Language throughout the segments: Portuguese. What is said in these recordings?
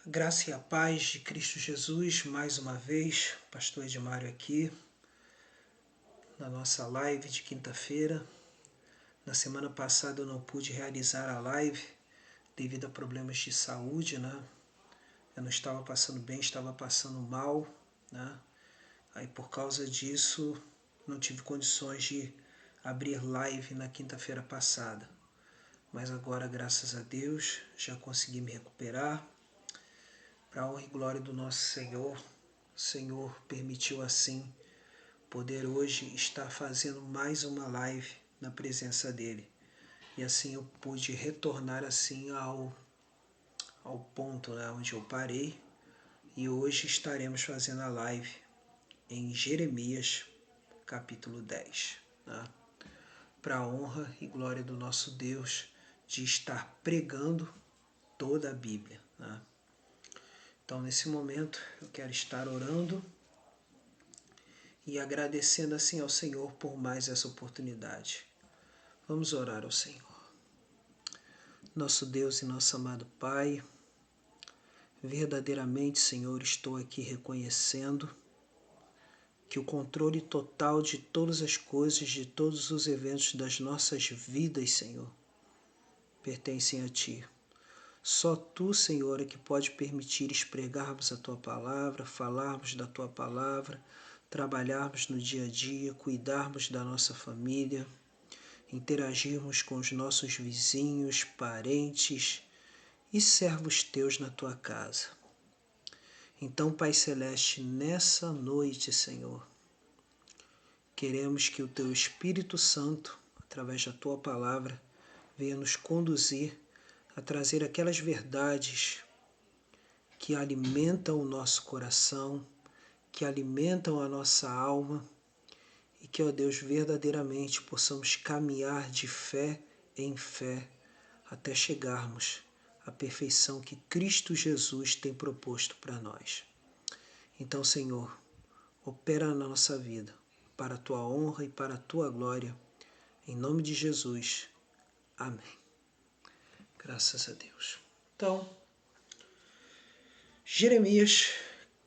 Graça e a paz de Cristo Jesus, mais uma vez, Pastor Edmário aqui, na nossa live de quinta-feira. Na semana passada eu não pude realizar a live devido a problemas de saúde, né? Eu não estava passando bem, estava passando mal, né? Aí por causa disso não tive condições de abrir live na quinta-feira passada. Mas agora, graças a Deus, já consegui me recuperar. Para a honra e glória do nosso Senhor, o Senhor permitiu assim poder hoje estar fazendo mais uma live na presença dEle. E assim eu pude retornar assim ao ponto, né, onde eu parei. E hoje estaremos fazendo a live em Jeremias capítulo 10. Né, para a honra e glória do nosso Deus de estar pregando toda a Bíblia. Né. Então, nesse momento, eu quero estar orando e agradecendo assim ao Senhor por mais essa oportunidade. Vamos orar ao Senhor. Nosso Deus e nosso amado Pai, verdadeiramente, Senhor, estou aqui reconhecendo que o controle total de todas as coisas, de todos os eventos das nossas vidas, Senhor, pertencem a Ti. Só Tu, Senhor, é que pode permitir pregarmos a Tua palavra, falarmos da Tua palavra, trabalharmos no dia a dia, cuidarmos da nossa família, interagirmos com os nossos vizinhos, parentes e servos Teus na Tua casa. Então, Pai Celeste, nessa noite, Senhor, queremos que o Teu Espírito Santo, através da Tua palavra, venha nos conduzir a trazer aquelas verdades que alimentam o nosso coração, que alimentam a nossa alma e que, ó Deus, verdadeiramente possamos caminhar de fé em fé até chegarmos à perfeição que Cristo Jesus tem proposto para nós. Então, Senhor, opera na nossa vida para a Tua honra e para a Tua glória. Em nome de Jesus. Amém. Graças a Deus. Então, Jeremias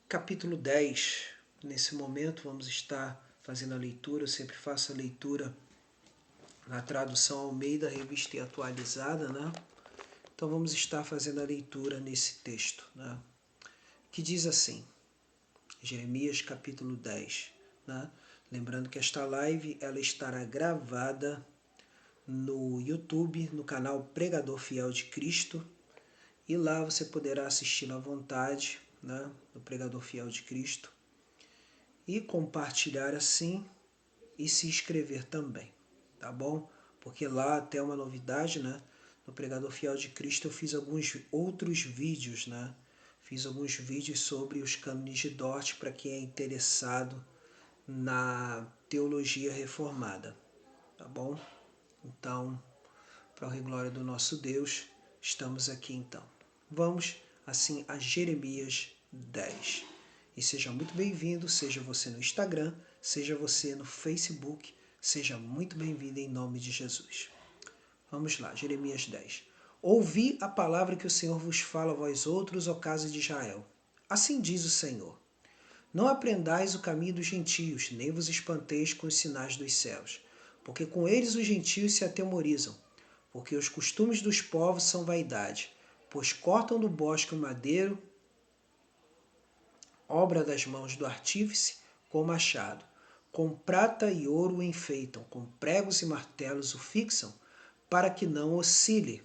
capítulo 10. Nesse momento vamos estar fazendo a leitura. Eu sempre faço a leitura na tradução Almeida, revista e atualizada, né? Então vamos estar fazendo a leitura nesse texto, né? Que diz assim, Jeremias capítulo 10. Né? Lembrando que esta live ela estará gravada no YouTube, no canal Pregador Fiel de Cristo, e lá você poderá assistir à vontade, né, no Pregador Fiel de Cristo, e compartilhar assim, e se inscrever também, tá bom? Porque lá até uma novidade, né, no Pregador Fiel de Cristo eu fiz alguns outros vídeos, né, fiz alguns vídeos sobre os cânones de Dort para quem é interessado na teologia reformada, tá bom? Então, para a glória do nosso Deus, estamos aqui então. Vamos, assim, a Jeremias 10. E seja muito bem-vindo, seja você no Instagram, seja você no Facebook, seja muito bem-vindo em nome de Jesus. Vamos lá, Jeremias 10. Ouvi a palavra que o Senhor vos fala a vós outros, ó casa de Israel. Assim diz o Senhor. Não aprendais o caminho dos gentios, nem vos espanteis com os sinais dos céus, porque com eles os gentios se atemorizam, porque os costumes dos povos são vaidade, pois cortam do bosque o madeiro, obra das mãos do artífice, com machado. Com prata e ouro o enfeitam, com pregos e martelos o fixam, para que não oscile.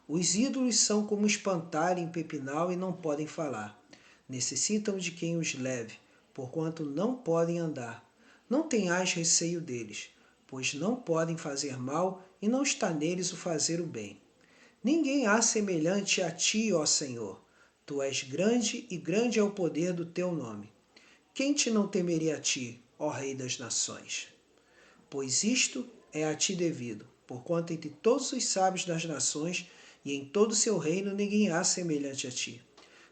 Os ídolos são como espantalho em pepinal e não podem falar. Necessitam de quem os leve, porquanto não podem andar. Não tenhais receio deles, pois não podem fazer mal e não está neles o fazer o bem. Ninguém há semelhante a ti, ó Senhor. Tu és grande e grande é o poder do teu nome. Quem te não temeria a ti, ó Rei das nações? Pois isto é a ti devido, porquanto entre todos os sábios das nações e em todo o seu reino ninguém há semelhante a ti.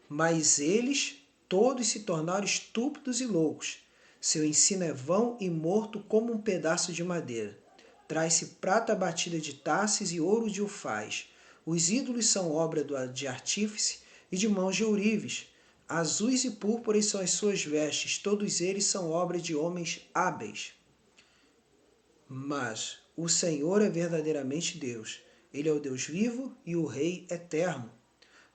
Mas eles todos se tornaram estúpidos e loucos. Seu ensino é vão e morto como um pedaço de madeira. Traz-se prata batida de Tarsis e ouro de Ufaz. Os ídolos são obra de artífice e de mãos de ourives. Azuis e púrpuras são as suas vestes, todos eles são obra de homens hábeis. Mas o Senhor é verdadeiramente Deus. Ele é o Deus vivo e o Rei eterno.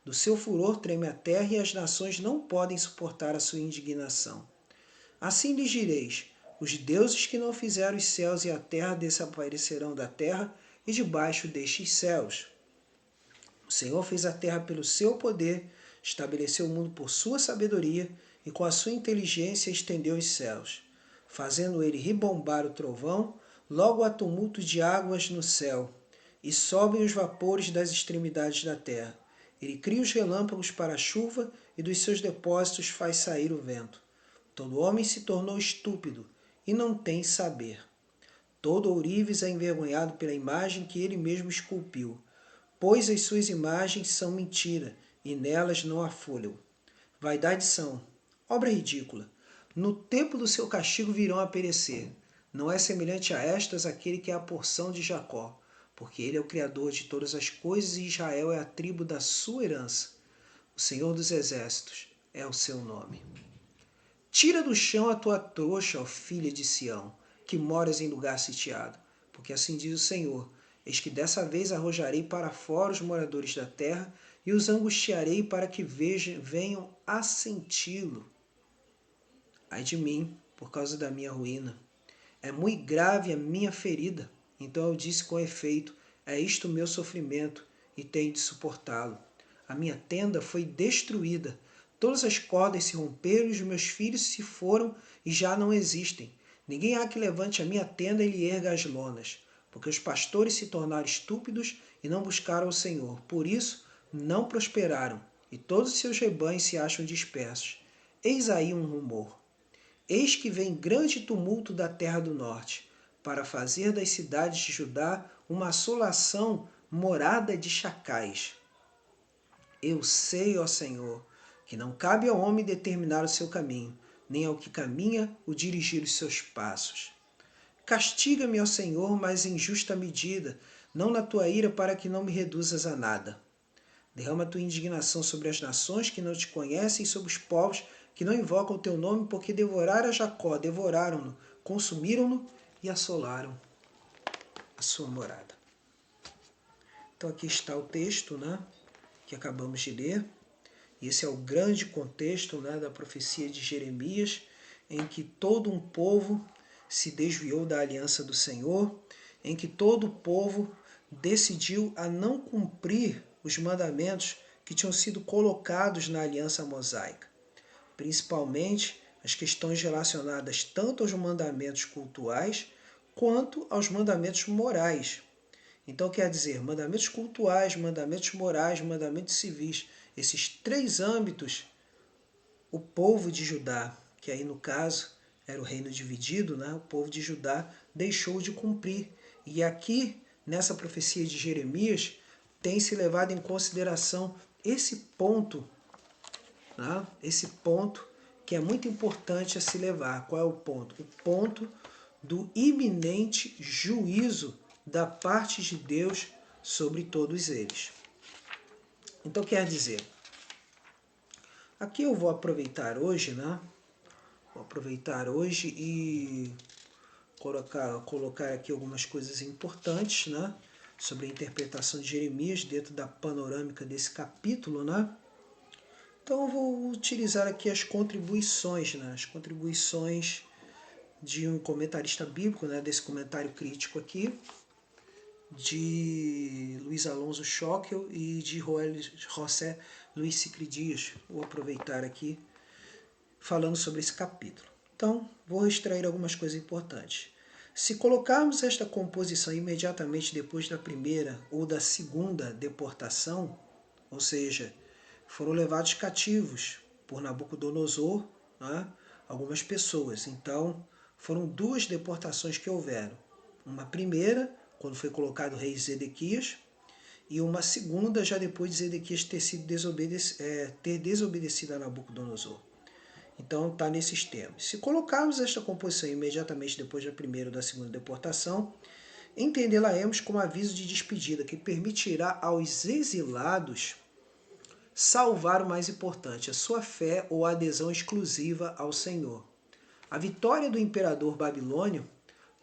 Do seu furor treme a terra e as nações não podem suportar a sua indignação. Assim lhes direis: os deuses que não fizeram os céus e a terra desaparecerão da terra e debaixo destes céus. O Senhor fez a terra pelo seu poder, estabeleceu o mundo por sua sabedoria e com a sua inteligência estendeu os céus. Fazendo ele ribombar o trovão, logo há tumulto de águas no céu, e sobem os vapores das extremidades da terra. Ele cria os relâmpagos para a chuva e dos seus depósitos faz sair o vento. Todo homem se tornou estúpido e não tem saber. Todo ourives é envergonhado pela imagem que ele mesmo esculpiu, pois as suas imagens são mentira e nelas não há fôlego. Vaidade são, obra ridícula. No tempo do seu castigo virão a perecer. Não é semelhante a estas aquele que é a porção de Jacó, porque ele é o Criador de todas as coisas e Israel é a tribo da sua herança. O Senhor dos Exércitos é o seu nome. Tira do chão a tua trouxa, ó filha de Sião, que moras em lugar sitiado, porque assim diz o Senhor: eis que dessa vez arrojarei para fora os moradores da terra e os angustiarei para que venham a senti-lo. Ai de mim, por causa da minha ruína. É muito grave a minha ferida. Então eu disse com efeito: é isto o meu sofrimento, e tenho de suportá-lo. A minha tenda foi destruída. Todas as cordas se romperam e os meus filhos se foram e já não existem. Ninguém há que levante a minha tenda e lhe erga as lonas, porque os pastores se tornaram estúpidos e não buscaram o Senhor. Por isso, não prosperaram, e todos os seus rebanhos se acham dispersos. Eis aí um rumor. Eis que vem grande tumulto da terra do norte, para fazer das cidades de Judá uma assolação, morada de chacais. Eu sei, ó Senhor, que não cabe ao homem determinar o seu caminho, nem ao que caminha o dirigir os seus passos. Castiga-me, ó Senhor, mas em justa medida, não na tua ira, para que não me reduzas a nada. Derrama a tua indignação sobre as nações que não te conhecem e sobre os povos que não invocam o teu nome, porque devoraram a Jacó, devoraram-no, consumiram-no e assolaram a sua morada. Então aqui está o texto, né, que acabamos de ler. E esse é o grande contexto, né, da profecia de Jeremias, em que todo um povo se desviou da aliança do Senhor, em que todo o povo decidiu a não cumprir os mandamentos que tinham sido colocados na aliança mosaica, principalmente as questões relacionadas tanto aos mandamentos cultuais quanto aos mandamentos morais. Então quer dizer, mandamentos cultuais, mandamentos morais, mandamentos civis, esses três âmbitos, o povo de Judá, que aí no caso era o reino dividido, né? O povo de Judá deixou de cumprir. E aqui, nessa profecia de Jeremias, tem se levado em consideração esse ponto, né? Esse ponto que é muito importante a se levar. Qual é o ponto? O ponto do iminente juízo da parte de Deus sobre todos eles. Então quer dizer, aqui eu vou aproveitar hoje, né? Vou aproveitar hoje e colocar aqui algumas coisas importantes, né? Sobre a interpretação de Jeremias dentro da panorâmica desse capítulo, né? Então eu vou utilizar aqui as contribuições, né? As contribuições de um comentarista bíblico, né? Desse comentário crítico aqui, de Luiz Alonso Schockel e de José Luiz Sicre Dias. Vou aproveitar aqui falando sobre esse capítulo. Então, vou extrair algumas coisas importantes. Se colocarmos esta composição imediatamente depois da primeira ou da segunda deportação, ou seja, foram levados cativos por Nabucodonosor, né, algumas pessoas. Então, foram duas deportações que houveram. Uma primeira, quando foi colocado o rei Zedequias, e uma segunda, já depois de Zedequias ter desobedecido a Nabucodonosor. Então está nesses termos. Se colocarmos esta composição imediatamente depois da primeira ou da segunda deportação, entendê-la-emos como aviso de despedida que permitirá aos exilados salvar o mais importante, a sua fé ou a adesão exclusiva ao Senhor. A vitória do imperador babilônio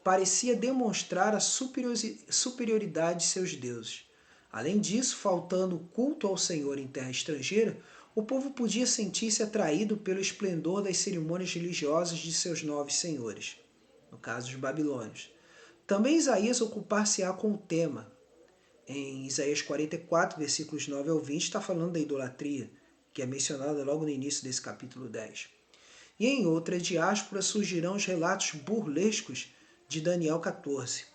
parecia demonstrar a superioridade de seus deuses. Além disso, faltando culto ao Senhor em terra estrangeira, o povo podia sentir-se atraído pelo esplendor das cerimônias religiosas de seus novos senhores, no caso os babilônios. Também Isaías ocupar-se-á com o tema. Em Isaías 44, versículos 9 ao 20, está falando da idolatria, que é mencionada logo no início desse capítulo 10. E em outra diáspora surgirão os relatos burlescos de Daniel 14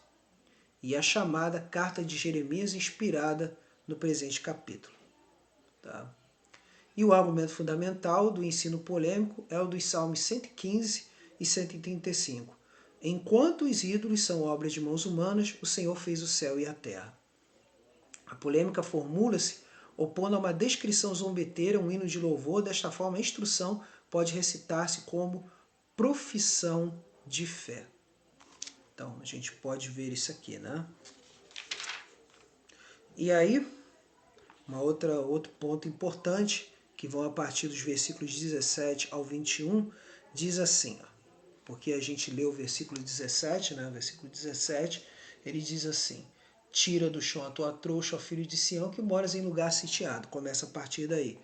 e a chamada Carta de Jeremias inspirada no presente capítulo. Tá? E o argumento fundamental do ensino polêmico é o dos Salmos 115 e 135. Enquanto os ídolos são obras de mãos humanas, o Senhor fez o céu e a terra. A polêmica formula-se opondo a uma descrição zombeteira um hino de louvor. Desta forma, a instrução pode recitar-se como profissão de fé. Então, a gente pode ver isso aqui, né? E aí, outro ponto importante, que vão a partir dos versículos 17 ao 21, diz assim, ó, porque a gente lê o versículo 17, né? O versículo 17, ele diz assim: tira do chão a tua trouxa, ó filho de Sião, que moras em lugar sitiado. Começa a partir daí.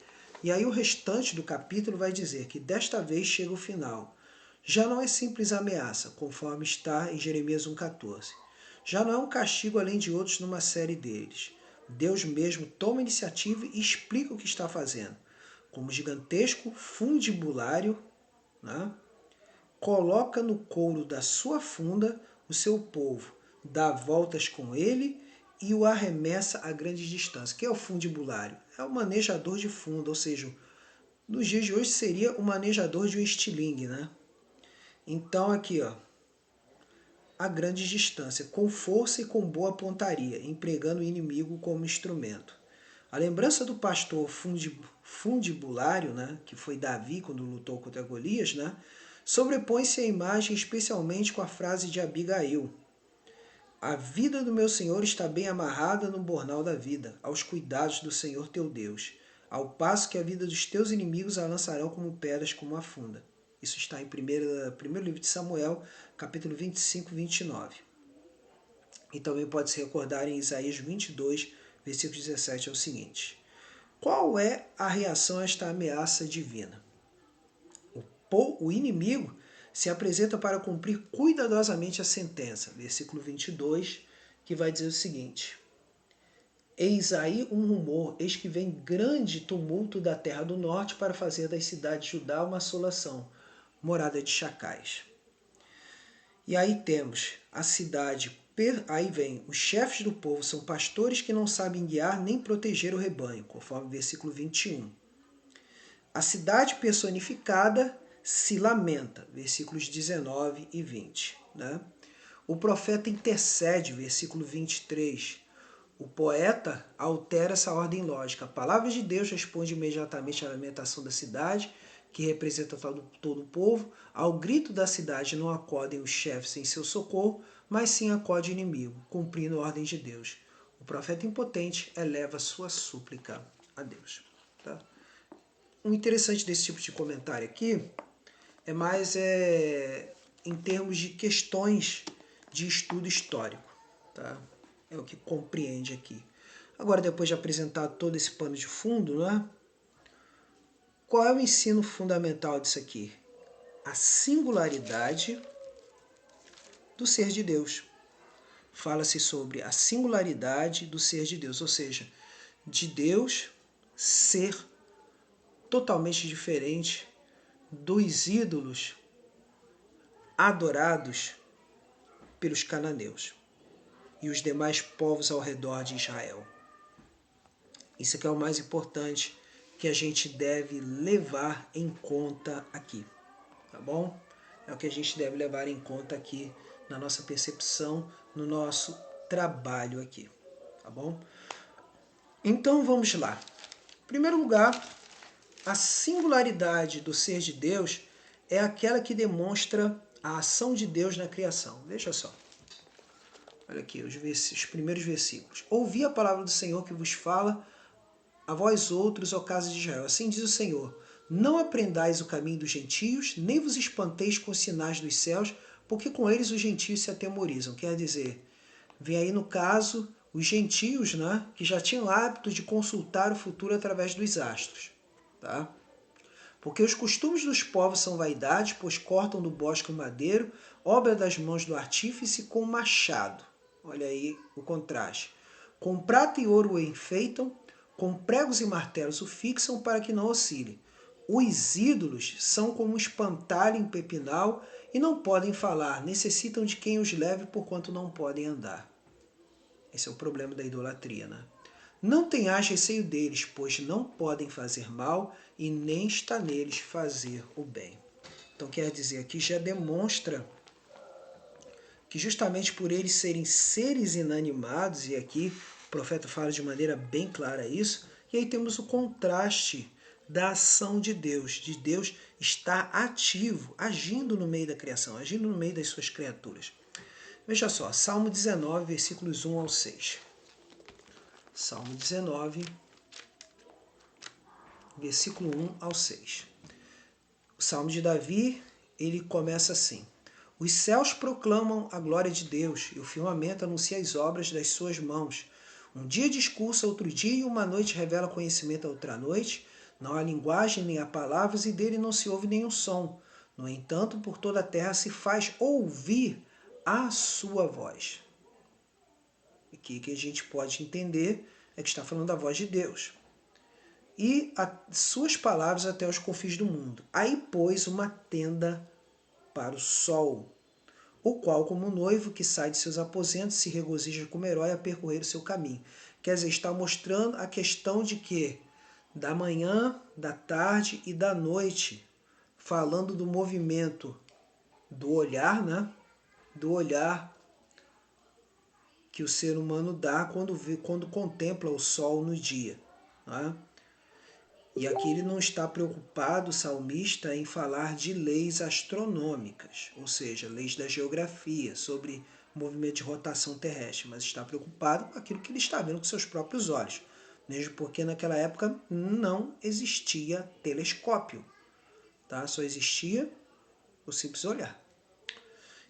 E aí o restante do capítulo vai dizer que desta vez chega o final. Já não é simples ameaça, conforme está em Jeremias 1,14. Já não é um castigo além de outros numa série deles. Deus mesmo toma iniciativa e explica o que está fazendo. Como gigantesco fundibulário, né? Coloca no couro da sua funda o seu povo, dá voltas com ele e o arremessa a grande distância. O que é o fundibulário? É o manejador de funda, ou seja, nos dias de hoje seria o manejador de um estilingue, né? Então aqui, ó, a grande distância, com força e com boa pontaria, empregando o inimigo como instrumento. A lembrança do pastor fundibulário, né, que foi Davi quando lutou contra Golias, né, sobrepõe-se à imagem especialmente com a frase de Abigail: a vida do meu Senhor está bem amarrada no bornal da vida, aos cuidados do Senhor teu Deus, ao passo que a vida dos teus inimigos a lançarão como pedras como a funda. Isso está em primeiro livro de Samuel, capítulo 25, 29. E também pode se recordar em Isaías 22, versículo 17, é o seguinte: qual é a reação a esta ameaça divina? O inimigo se apresenta para cumprir cuidadosamente a sentença. Versículo 22, que vai dizer o seguinte: eis aí um rumor, eis que vem grande tumulto da terra do norte para fazer das cidades de Judá uma assolação, morada de chacais. E aí temos a cidade, aí vem, os chefes do povo são pastores que não sabem guiar nem proteger o rebanho, conforme o versículo 21. A cidade personificada se lamenta, versículos 19 e 20. Né? O profeta intercede, versículo 23. O poeta altera essa ordem lógica. A palavra de Deus responde imediatamente à lamentação da cidade, que representa todo o povo. Ao grito da cidade não acodem os chefes em seu socorro, mas sim acode o inimigo, cumprindo a ordem de Deus. O profeta impotente eleva sua súplica a Deus. Tá? O interessante desse tipo de comentário aqui é mais em termos de questões de estudo histórico. Tá? É o que compreende aqui. Agora, depois de apresentar todo esse pano de fundo, né? Qual é o ensino fundamental disso aqui? A singularidade do ser de Deus. Fala-se sobre a singularidade do ser de Deus, ou seja, de Deus ser totalmente diferente dos ídolos adorados pelos cananeus e os demais povos ao redor de Israel. Isso aqui é o mais importante que a gente deve levar em conta aqui, tá bom? É o que a gente deve levar em conta aqui na nossa percepção, no nosso trabalho aqui, tá bom? Então vamos lá. Em primeiro lugar, a singularidade do ser de Deus é aquela que demonstra a ação de Deus na criação. Veja só. Olha aqui, os primeiros versículos. Ouvi a palavra do Senhor que vos fala a vós outros, ó casa de Israel, assim diz o Senhor, não aprendais o caminho dos gentios, nem vos espanteis com os sinais dos céus, porque com eles os gentios se atemorizam. Quer dizer, vem aí no caso os gentios, né, que já tinham hábito de consultar o futuro através dos astros. Tá? Porque os costumes dos povos são vaidades, pois cortam do bosque o madeiro, obra das mãos do artífice com machado. Olha aí o contraste. Com prata e ouro o enfeitam, com pregos e martelos o fixam para que não oscile. Os ídolos são como um espantalho em pepinal e não podem falar, necessitam de quem os leve porquanto não podem andar. Esse é o problema da idolatria, né? Não tenhas receio deles, pois não podem fazer mal e nem está neles fazer o bem. Então quer dizer, aqui já demonstra que justamente por eles serem seres inanimados, e aqui o profeta fala de maneira bem clara isso, e aí temos o contraste da ação de Deus estar ativo, agindo no meio da criação, agindo no meio das suas criaturas. Veja só, Salmo 19, versículos 1 ao 6. Salmo 19, versículo 1 ao 6. O Salmo de Davi, ele começa assim. Os céus proclamam a glória de Deus, e o firmamento anuncia as obras das suas mãos. Um dia discursa outro dia, e uma noite revela conhecimento a outra noite. Não há linguagem nem há palavras, e dele não se ouve nenhum som. No entanto, por toda a terra se faz ouvir a sua voz. Aqui que a gente pode entender é que está falando da voz de Deus. E as suas palavras até os confins do mundo. Aí pôs uma tenda para o sol, o qual, como um noivo que sai de seus aposentos, se regozija como herói a percorrer o seu caminho. Quer dizer, está mostrando a questão de que da manhã, da tarde e da noite, falando do movimento do olhar, né? Do olhar que o ser humano dá quando contempla o sol no dia. Né? E aqui ele não está preocupado, o salmista, em falar de leis astronômicas, ou seja, leis da geografia, sobre movimento de rotação terrestre, mas está preocupado com aquilo que ele está vendo com seus próprios olhos, mesmo porque naquela época não existia telescópio, tá? Só existia o simples olhar.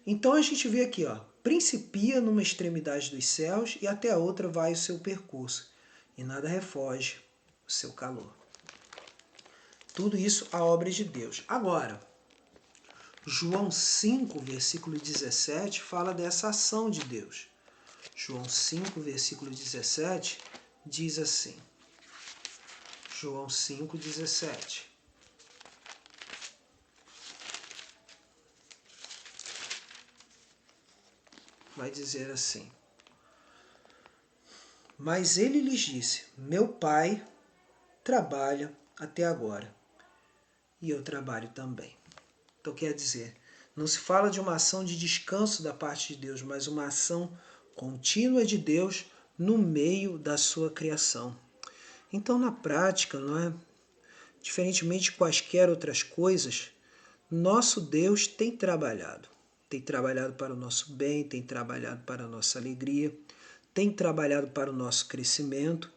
Então a gente vê aqui, ó, principia numa extremidade dos céus e até a outra vai o seu percurso, e nada refoge o seu calor. Tudo isso a obra de Deus. Agora, João 5, versículo 17, fala dessa ação de Deus. João 5, versículo 17, diz assim. João 5, 17. Vai dizer assim. Mas ele lhes disse, meu Pai trabalha até agora, e eu trabalho também. Então quer dizer, não se fala de uma ação de descanso da parte de Deus, mas uma ação contínua de Deus no meio da sua criação. Então na prática, não é? Diferentemente de quaisquer outras coisas, nosso Deus tem trabalhado para o nosso bem, tem trabalhado para a nossa alegria, tem trabalhado para o nosso crescimento.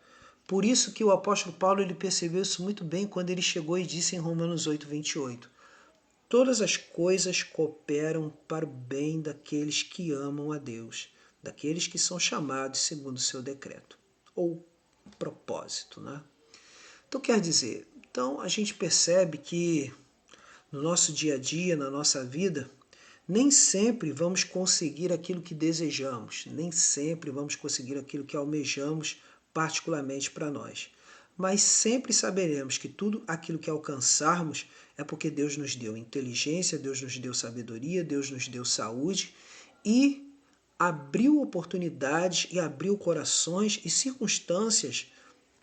Por isso que o apóstolo Paulo ele percebeu isso muito bem quando ele chegou e disse em Romanos 8, 28, todas as coisas cooperam para o bem daqueles que amam a Deus, daqueles que são chamados segundo o seu decreto, ou propósito, né? Então quer dizer, então a gente percebe que no nosso dia a dia, na nossa vida, nem sempre vamos conseguir aquilo que desejamos, nem sempre vamos conseguir aquilo que almejamos particularmente para nós. Mas sempre saberemos que tudo aquilo que alcançarmos é porque Deus nos deu inteligência, Deus nos deu sabedoria, Deus nos deu saúde e abriu oportunidades e abriu corações e circunstâncias,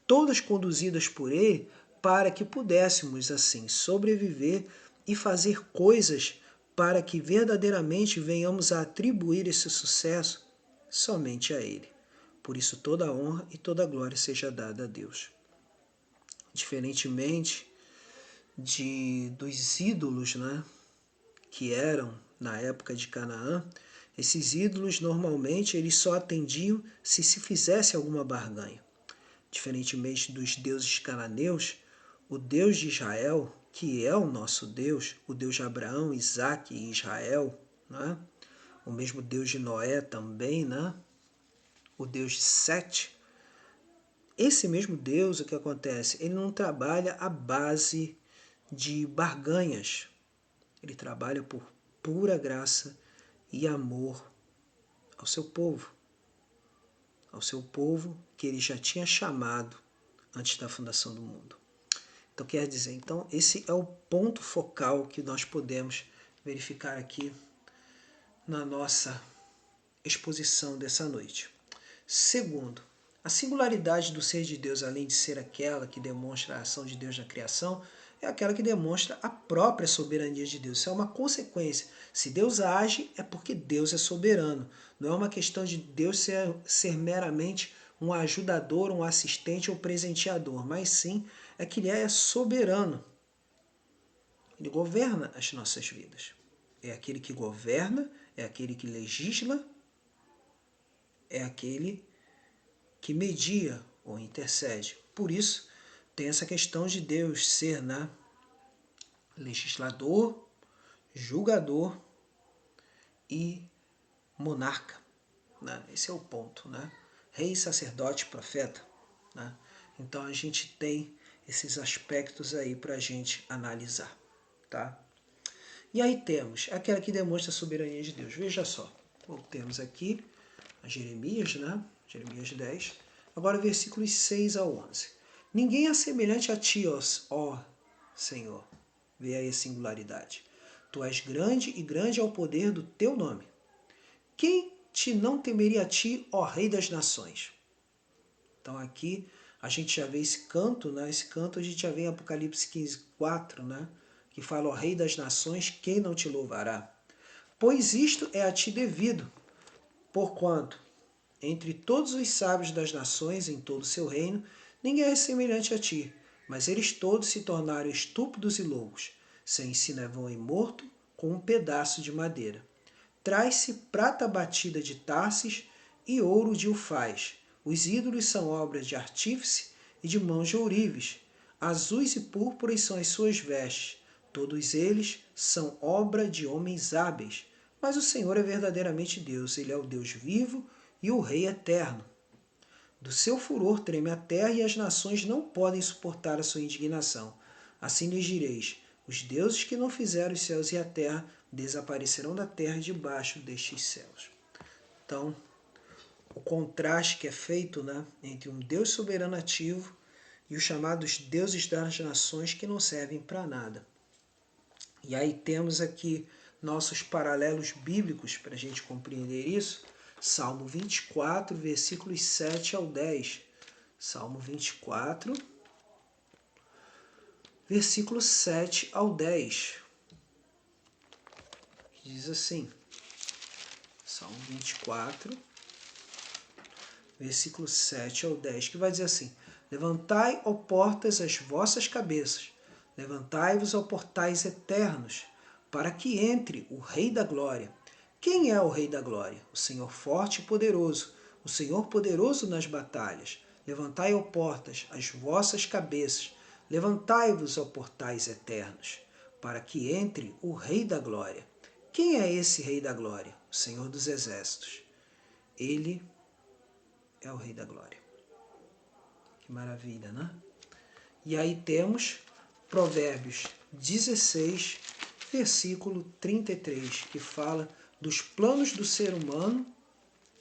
todas conduzidas por Ele, para que pudéssemos assim sobreviver e fazer coisas para que verdadeiramente venhamos a atribuir esse sucesso somente a Ele. Por isso toda a honra e toda a glória seja dada a Deus. Diferentemente dos ídolos, né, que eram na época de Canaã, esses ídolos normalmente eles só atendiam se fizesse alguma barganha. diferentemente dos deuses cananeus, o Deus de Israel, que é o nosso Deus, o Deus de Abraão, Isaque e Israel, né? O mesmo Deus de Noé também, né? O Deus de Sete. Esse mesmo Deus, o que acontece? Ele não trabalha à base de barganhas. Ele trabalha por pura graça e amor ao seu povo. Ao seu povo que ele já tinha chamado antes da fundação do mundo. Então quer dizer, então esse é o ponto focal que nós podemos verificar aqui na nossa exposição dessa noite. Segundo, a singularidade do ser de Deus, além de ser aquela que demonstra a ação de Deus na criação, é aquela que demonstra a própria soberania de Deus. Isso é uma consequência. Se Deus age, é porque Deus é soberano. Não é uma questão de Deus ser meramente um ajudador, um assistente ou presenteador, mas sim é que Ele é soberano. Ele governa as nossas vidas. É aquele que governa, é aquele que legisla, é aquele que media ou intercede. Por isso, tem essa questão de Deus ser, né, legislador, julgador e monarca. Né? Esse é o ponto. Né? Rei, sacerdote, profeta. Né? Então a gente tem esses aspectos aí para a gente analisar. Tá? E aí temos aquela que demonstra a soberania de Deus. Veja só, voltemos aqui a Jeremias, né? Jeremias 10. Agora versículos 6 ao 11. Ninguém é semelhante a ti, ó Senhor. Vê aí a singularidade. Tu és grande e grande é o poder do teu nome. Quem te não temeria a ti, ó Rei das Nações? Então aqui a gente já vê esse canto, né? Esse canto a gente já vê em Apocalipse 15, 4, né? Que fala, ó Rei das Nações, quem não te louvará? Pois isto é a ti devido, porquanto entre todos os sábios das nações em todo o seu reino, ninguém é semelhante a ti, mas eles todos se tornaram estúpidos e loucos. Seu ensino é vão e morto, com um pedaço de madeira. Traz-se prata batida de Tarsis e ouro de Ufaz. Os ídolos são obras de artífice e de mãos de ourives. Azuis e púrpuras são as suas vestes. Todos eles são obra de homens hábeis. Mas o Senhor é verdadeiramente Deus. Ele é o Deus vivo e o Rei eterno. Do seu furor treme a terra e as nações não podem suportar a sua indignação. Assim lhes direis, os deuses que não fizeram os céus e a terra desaparecerão da terra debaixo destes céus. Então, o contraste que é feito, né, entre um Deus soberano ativo e os chamados deuses das nações que não servem para nada. E aí temos aqui nossos paralelos bíblicos para a gente compreender isso. Salmo 24, versículos 7 ao 10. Salmo 24, versículo 7 ao 10. Diz assim, Salmo 24, versículo 7 ao 10, que vai dizer assim, levantai, ó portas, as vossas cabeças, levantai-vos, ó portais eternos, para que entre o Rei da Glória. Quem é o Rei da Glória? O Senhor forte e poderoso, o Senhor poderoso nas batalhas. Levantai, ó portas, as vossas cabeças, levantai-vos, ó portais eternos, para que entre o Rei da Glória. Quem é esse Rei da Glória? O Senhor dos Exércitos. Ele é o Rei da Glória. Que maravilha, né? E aí temos Provérbios 16, versículo 33, que fala dos planos do ser humano,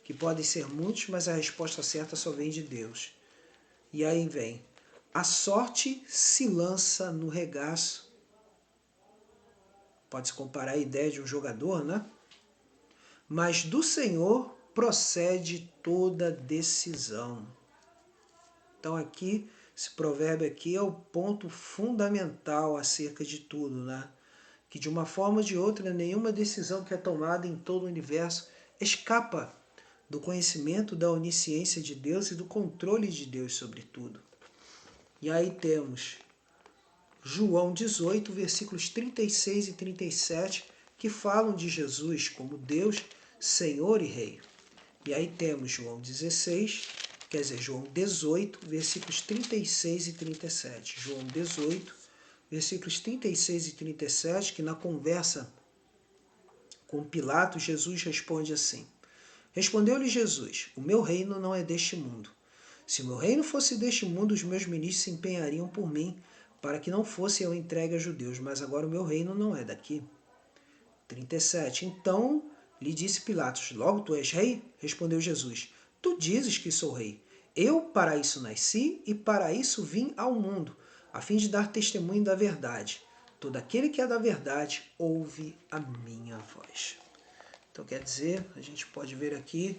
que podem ser muitos, mas a resposta certa só vem de Deus. E aí vem, a sorte se lança no regaço. Pode-se comparar a ideia de um jogador, né? Mas do Senhor procede toda decisão. Então aqui, esse provérbio aqui é o ponto fundamental acerca de tudo, né? Que de uma forma ou de outra, nenhuma decisão que é tomada em todo o universo escapa do conhecimento da onisciência de Deus e do controle de Deus sobre tudo. E aí temos João 18, versículos 36 e 37, que falam de Jesus como Deus, Senhor e Rei. E aí temos João 16, quer dizer, João 18, versículos 36 e 37. João 18, versículos 36 e 37, que na conversa com Pilatos, Jesus responde assim: Respondeu-lhe Jesus: O meu reino não é deste mundo. Se o meu reino fosse deste mundo, os meus ministros se empenhariam por mim, para que não fosse eu entregue aos judeus, mas agora o meu reino não é daqui. 37. Então lhe disse Pilatos: Logo tu és rei? Respondeu Jesus: Tu dizes que sou rei. Eu para isso nasci e para isso vim ao mundo, a fim de dar testemunho da verdade. Todo aquele que é da verdade ouve a minha voz. Então quer dizer, a gente pode ver aqui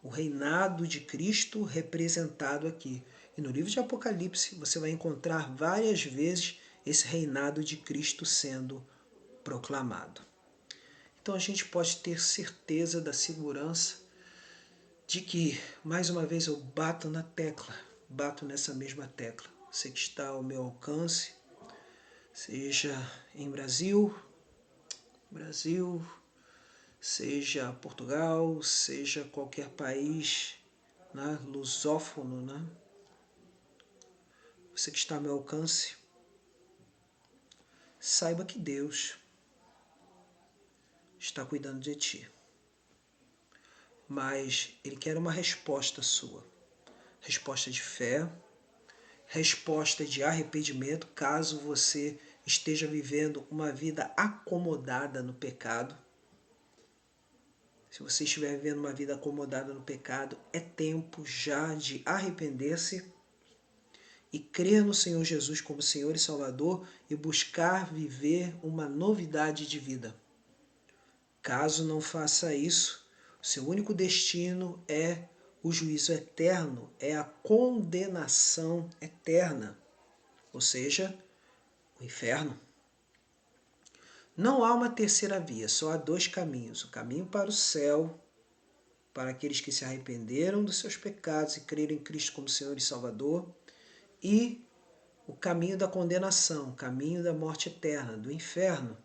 o reinado de Cristo representado aqui. E no livro de Apocalipse você vai encontrar várias vezes esse reinado de Cristo sendo proclamado. Então a gente pode ter certeza da segurança de que, mais uma vez, eu bato na tecla, bato nessa mesma tecla. Você que está ao meu alcance, seja em Brasil, seja Portugal, seja qualquer país, né, lusófono, né? Você que está ao meu alcance, saiba que Deus está cuidando de ti. Mas Ele quer uma resposta sua. Resposta de fé, resposta de arrependimento, caso você esteja vivendo uma vida acomodada no pecado. Se você estiver vivendo uma vida acomodada no pecado, é tempo já de arrepender-se e crer no Senhor Jesus como Senhor e Salvador e buscar viver uma novidade de vida. Caso não faça isso, o seu único destino é o juízo eterno, é a condenação eterna, ou seja, o inferno. Não há uma terceira via, só há dois caminhos. O caminho para o céu, para aqueles que se arrependeram dos seus pecados e creram em Cristo como Senhor e Salvador, e o caminho da condenação, o caminho da morte eterna, do inferno,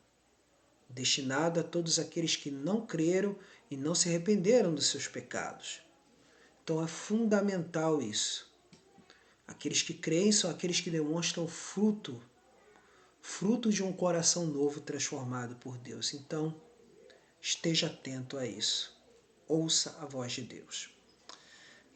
destinado a todos aqueles que não creram e não se arrependeram dos seus pecados. Então é fundamental isso. Aqueles que creem são aqueles que demonstram fruto de um coração novo transformado por Deus. Então, esteja atento a isso. Ouça a voz de Deus.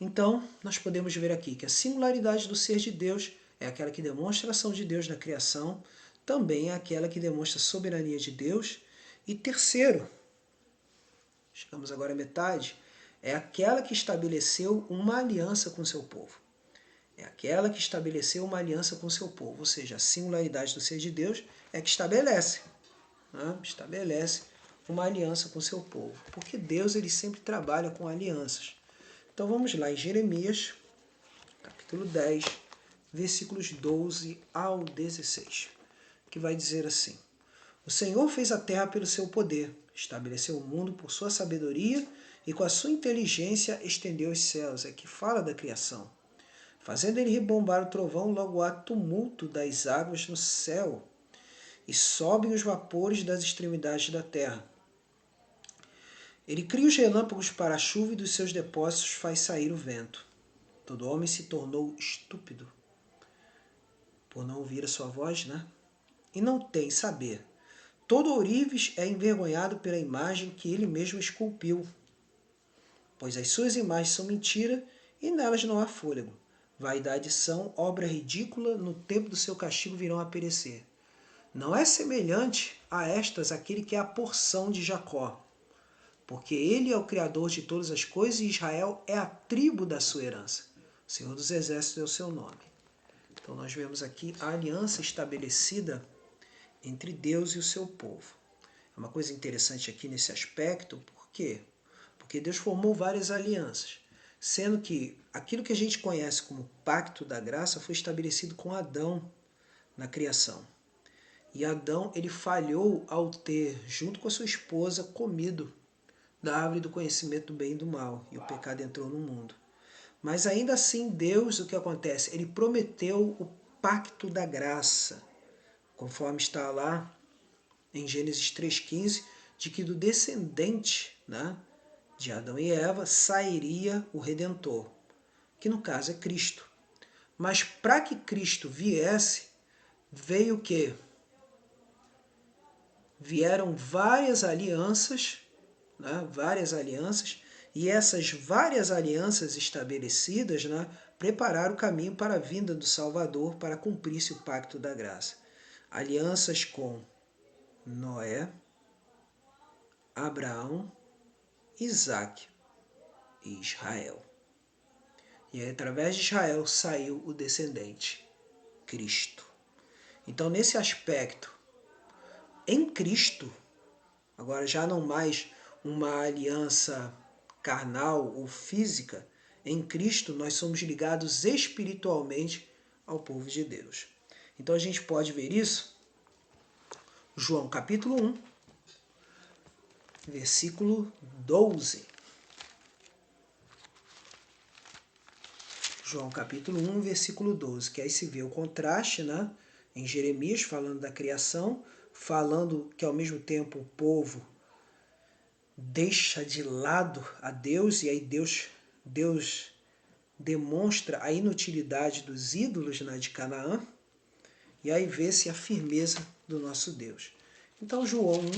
Então, nós podemos ver aqui que a singularidade do ser de Deus é aquela que demonstra a ação de Deus na criação, também é aquela que demonstra a soberania de Deus. E terceiro, chegamos agora à metade, é aquela que estabeleceu uma aliança com seu povo. É aquela que estabeleceu uma aliança com seu povo, ou seja, a singularidade do ser de Deus é que estabelece uma aliança com seu povo, porque Deus ele sempre trabalha com alianças. Então vamos lá em Jeremias, capítulo 10, versículos 12 ao 16, que vai dizer assim: O Senhor fez a terra pelo seu poder, estabeleceu o mundo por sua sabedoria e com a sua inteligência estendeu os céus. É que fala da criação. Fazendo ele rebombar o trovão, logo há tumulto das águas no céu, e sobem os vapores das extremidades da terra. Ele cria os relâmpagos para a chuva e dos seus depósitos faz sair o vento. Todo homem se tornou estúpido por não ouvir a sua voz, né? E não tem saber. Todo ourives é envergonhado pela imagem que ele mesmo esculpiu, pois as suas imagens são mentira e nelas não há fôlego. Vaidade são, obra ridícula, no tempo do seu castigo virão a perecer. Não é semelhante a estas aquele que é a porção de Jacó, porque ele é o Criador de todas as coisas e Israel é a tribo da sua herança. O Senhor dos Exércitos é o seu nome. Então nós vemos aqui a aliança estabelecida entre Deus e o seu povo. É uma coisa interessante aqui nesse aspecto, por quê? Porque Deus formou várias alianças, sendo que aquilo que a gente conhece como pacto da graça foi estabelecido com Adão na criação. E Adão ele falhou ao ter, junto com a sua esposa, comido da árvore do conhecimento do bem e do mal, e o pecado entrou no mundo. Mas ainda assim, Deus, o que acontece? Ele prometeu o pacto da graça, conforme está lá em Gênesis 3,15, de que do descendente, né, de Adão e Eva sairia o Redentor. que no caso é Cristo. Mas para que Cristo viesse, veio o quê? Vieram várias alianças, né? Várias alianças, e essas várias alianças estabelecidas, né, prepararam o caminho para a vinda do Salvador, para cumprir-se o pacto da graça. Alianças com Noé, Abraão, Isaac e Israel. E aí, através de Israel saiu o descendente, Cristo. Então, nesse aspecto, em Cristo, agora já não mais uma aliança carnal ou física, em Cristo nós somos ligados espiritualmente ao povo de Deus. Então a gente pode ver isso, João capítulo 1, versículo 12. João capítulo 1, versículo 12, que aí se vê o contraste, né? Em Jeremias, falando da criação, falando que ao mesmo tempo o povo deixa de lado a Deus, e aí Deus demonstra a inutilidade dos ídolos, né, de Canaã, e aí vê-se a firmeza do nosso Deus. Então João 1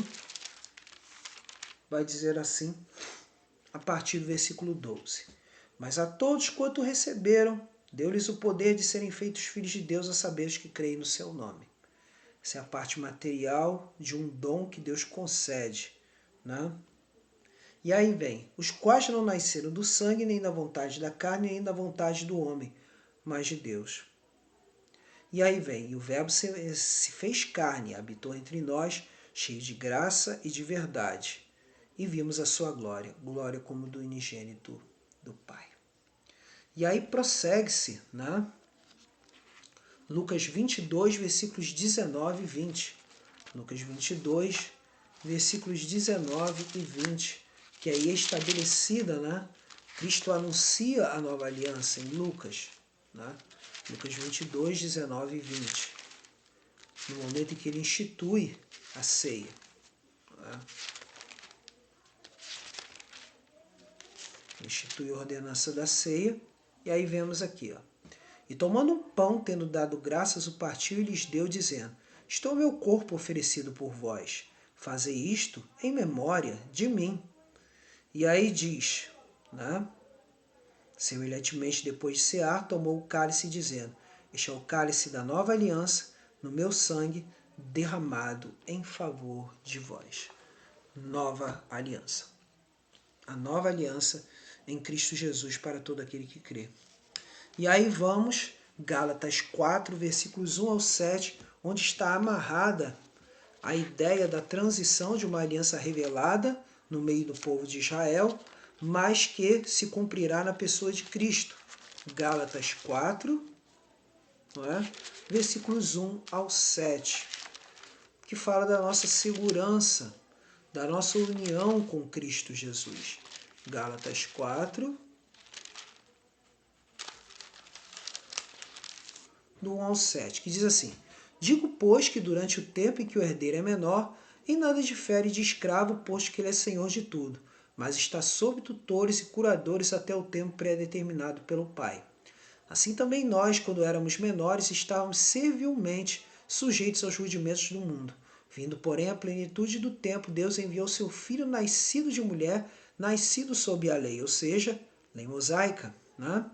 vai dizer assim, a partir do versículo 12. Mas a todos quanto receberam, deu-lhes o poder de serem feitos filhos de Deus, a saber os que creem no seu nome. Essa é a parte material de um dom que Deus concede, né? E aí vem, os quais não nasceram do sangue, nem da vontade da carne, nem da vontade do homem, mas de Deus. E aí vem, e o verbo se fez carne, habitou entre nós, cheio de graça e de verdade. E vimos a sua glória, glória como do unigênito do Pai. E aí prossegue-se, né? Lucas 22, versículos 19 e 20. Lucas 22, versículos 19 e 20. Que aí é estabelecida, né? Cristo anuncia a nova aliança em Lucas, né? Lucas 22, 19 e 20. No momento em que ele institui a ceia. Né? Institui a ordenança da ceia. E aí vemos aqui, ó. E tomando um pão, tendo dado graças, o partiu e lhes deu, dizendo: Isto é o meu corpo oferecido por vós. Fazei isto em memória de mim. E aí diz, né? Semelhantemente, depois de cear, tomou o cálice, dizendo: Este é o cálice da nova aliança, no meu sangue, derramado em favor de vós. Nova aliança. A nova aliança em Cristo Jesus para todo aquele que crê. E aí vamos, Gálatas 4, versículos 1 ao 7, onde está amarrada a ideia da transição de uma aliança revelada no meio do povo de Israel, mas que se cumprirá na pessoa de Cristo. Gálatas 4, não é? Versículos 1 ao 7, que fala da nossa segurança, da nossa união com Cristo Jesus. Gálatas 4, do 1 ao 7, que diz assim: Digo, pois, que durante o tempo em que o herdeiro é menor, em nada difere de escravo, posto que ele é senhor de tudo, mas está sob tutores e curadores até o tempo pré-determinado pelo Pai. Assim também nós, quando éramos menores, estávamos servilmente sujeitos aos rudimentos do mundo. Vindo, porém, à plenitude do tempo, Deus enviou seu Filho nascido de mulher, nascido sob a lei, ou seja, lei mosaica, né?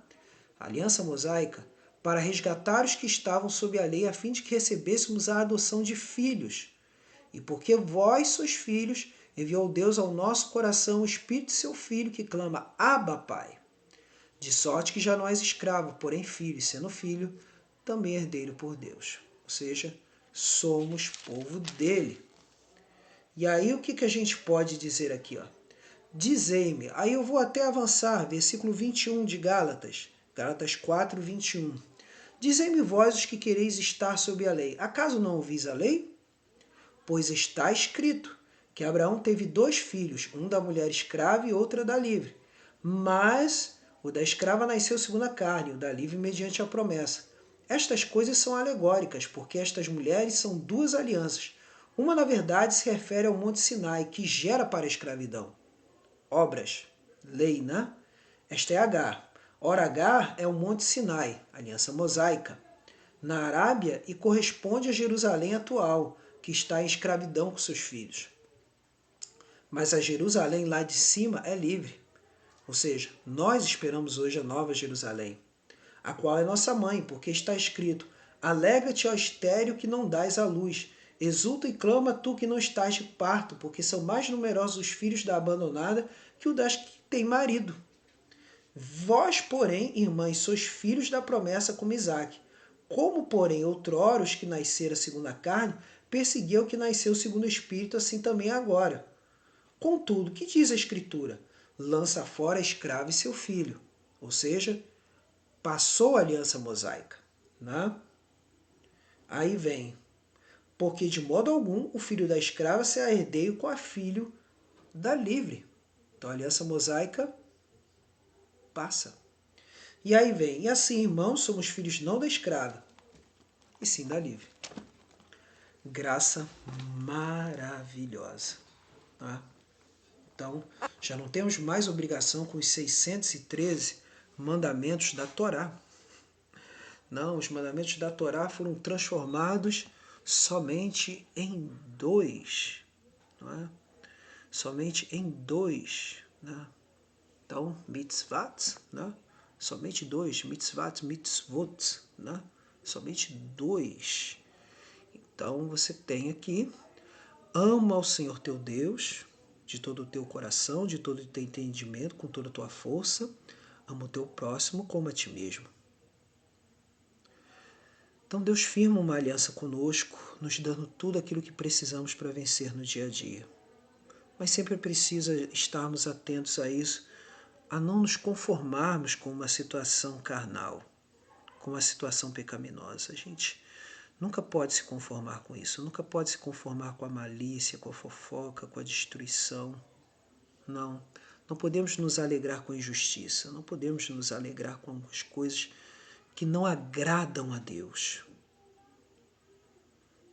Aliança mosaica, para resgatar os que estavam sob a lei, a fim de que recebêssemos a adoção de filhos. E porque vós sois filhos, enviou Deus ao nosso coração o Espírito de seu Filho, que clama: Abba, Pai. De sorte que já não és escravo, porém filho, e sendo filho, também herdeiro por Deus. Ou seja, somos povo dele. E aí o que a gente pode dizer aqui? Ó? Dizei-me, aí eu vou até avançar, versículo 21 de Gálatas, Gálatas 4, 21. Dizei-me vós os que quereis estar sob a lei, acaso não ouvis a lei? Pois está escrito que Abraão teve 2 filhos, um da mulher escrava e outra da livre. Mas o da escrava nasceu segundo a carne, o da livre mediante a promessa. Estas coisas são alegóricas, porque estas mulheres são 2 alianças. Uma, na verdade, se refere ao Monte Sinai, que gera para a escravidão. Obras, lei, né? Esta é Agar. Ora, Agar é o Monte Sinai, aliança mosaica, na Arábia e corresponde a Jerusalém atual, que está em escravidão com seus filhos. Mas a Jerusalém lá de cima é livre. Ou seja, nós esperamos hoje a nova Jerusalém, a qual é nossa mãe, porque está escrito: alegra-te, ó estéril, que não dás à luz. Exulta e clama tu que não estás de parto, porque são mais numerosos os filhos da abandonada que o das que tem marido. Vós, porém, irmãs, sois filhos da promessa como Isaque. Como, porém, outrora os que nasceram segundo a carne, perseguiu o que nasceu segundo o Espírito, assim também agora. Contudo, que diz a Escritura? Lança fora a escrava e seu filho. Ou seja, passou a aliança mosaica. Né? Aí vem, porque de modo algum o filho da escrava será herdeiro com a filho da livre. Então a aliança mosaica passa. E aí vem, e assim, irmãos, somos filhos não da escrava, e sim da livre. Graça maravilhosa. Tá? Então, já não temos mais obrigação com os 613 mandamentos da Torá. Não, os mandamentos da Torá foram transformados somente em 2. Não é? Somente em 2. Né? Então, mitzvot, né? Somente 2. Mitzvot, mitzvot, né? Somente 2. Então, você tem aqui, ama ao Senhor teu Deus de todo o teu coração, de todo o teu entendimento, com toda a tua força. Ama o teu próximo como a ti mesmo. Então Deus firma uma aliança conosco, nos dando tudo aquilo que precisamos para vencer no dia a dia. Mas sempre precisa estarmos atentos a isso, a não nos conformarmos com uma situação carnal, com uma situação pecaminosa. A gente nunca pode se conformar com isso, nunca pode se conformar com a malícia, com a fofoca, com a destruição. Não, não podemos nos alegrar com a injustiça, não podemos nos alegrar com as coisas que não agradam a Deus.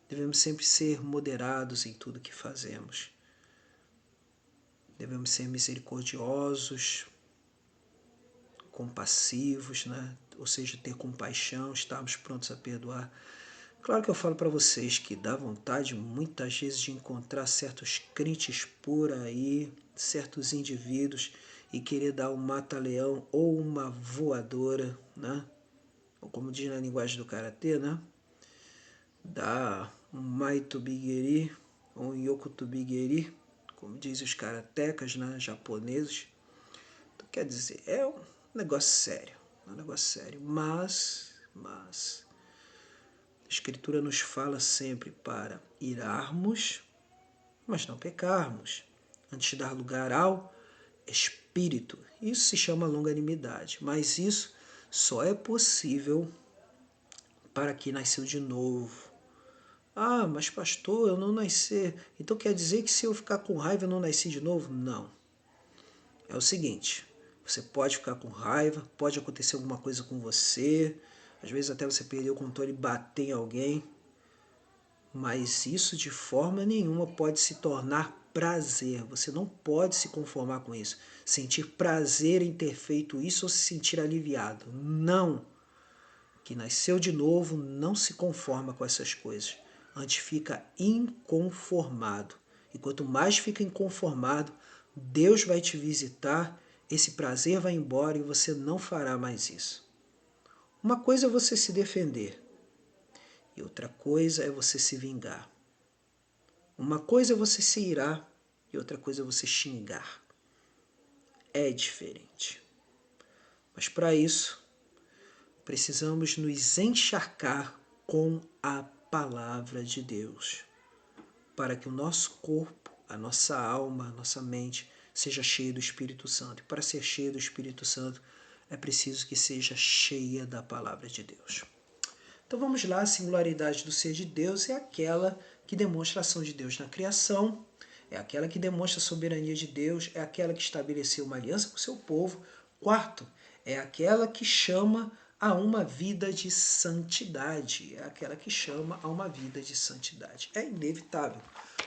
Devemos sempre ser moderados em tudo que fazemos. Devemos ser misericordiosos, compassivos, né? Ou seja, ter compaixão, estarmos prontos a perdoar. Claro que eu falo para vocês que dá vontade muitas vezes de encontrar certos crentes por aí, certos indivíduos, e querer dar um mata-leão ou uma voadora, né? Ou como diz na linguagem do karatê, né? Dá um maitubigeri ou um yokotubigeri, como dizem os karatecas, né? Japoneses. Então, quer dizer, é um negócio sério, mas a Escritura nos fala sempre para irarmos, mas não pecarmos, antes de dar lugar ao Espírito. Isso se chama longanimidade, mas isso só é possível para quem nasceu de novo. Ah, mas pastor, eu não nasci. Então quer dizer que se eu ficar com raiva eu não nasci de novo? Não. É o seguinte, você pode ficar com raiva, pode acontecer alguma coisa com você, às vezes até você perder o controle e bater em alguém, mas isso de forma nenhuma pode se tornar prazer. Você não pode se conformar com isso. Sentir prazer em ter feito isso ou se sentir aliviado. Não. Que nasceu de novo não se conforma com essas coisas. Antes fica inconformado. E quanto mais fica inconformado, Deus vai te visitar, esse prazer vai embora e você não fará mais isso. Uma coisa é você se defender e outra coisa é você se vingar. Uma coisa é você se irar e outra coisa é você xingar. É diferente. Mas para isso, precisamos nos encharcar com a palavra de Deus, para que o nosso corpo, a nossa alma, a nossa mente seja cheia do Espírito Santo. E para ser cheia do Espírito Santo, é preciso que seja cheia da palavra de Deus. Então vamos lá, a singularidade do ser de Deus é aquela que demonstra a ação de Deus na criação, é aquela que demonstra a soberania de Deus, é aquela que estabeleceu uma aliança com o seu povo. Quarto, é aquela que chama a uma vida de santidade, é aquela que chama a uma vida de santidade. É inevitável.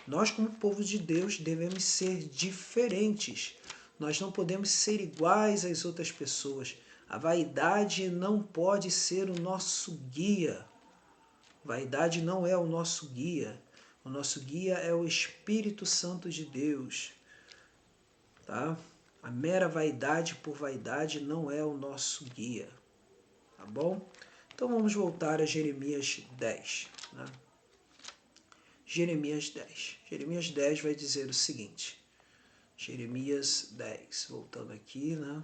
Nós, como povo de Deus, devemos ser diferentes. Nós não podemos ser iguais às outras pessoas. A vaidade não pode ser o nosso guia. Vaidade não é o nosso guia. O nosso guia é o Espírito Santo de Deus. Tá? A mera vaidade por vaidade não é o nosso guia. Tá bom? Então vamos voltar a Jeremias 10. Né? Jeremias 10. Jeremias 10 vai dizer o seguinte. Jeremias 10. Voltando aqui, né?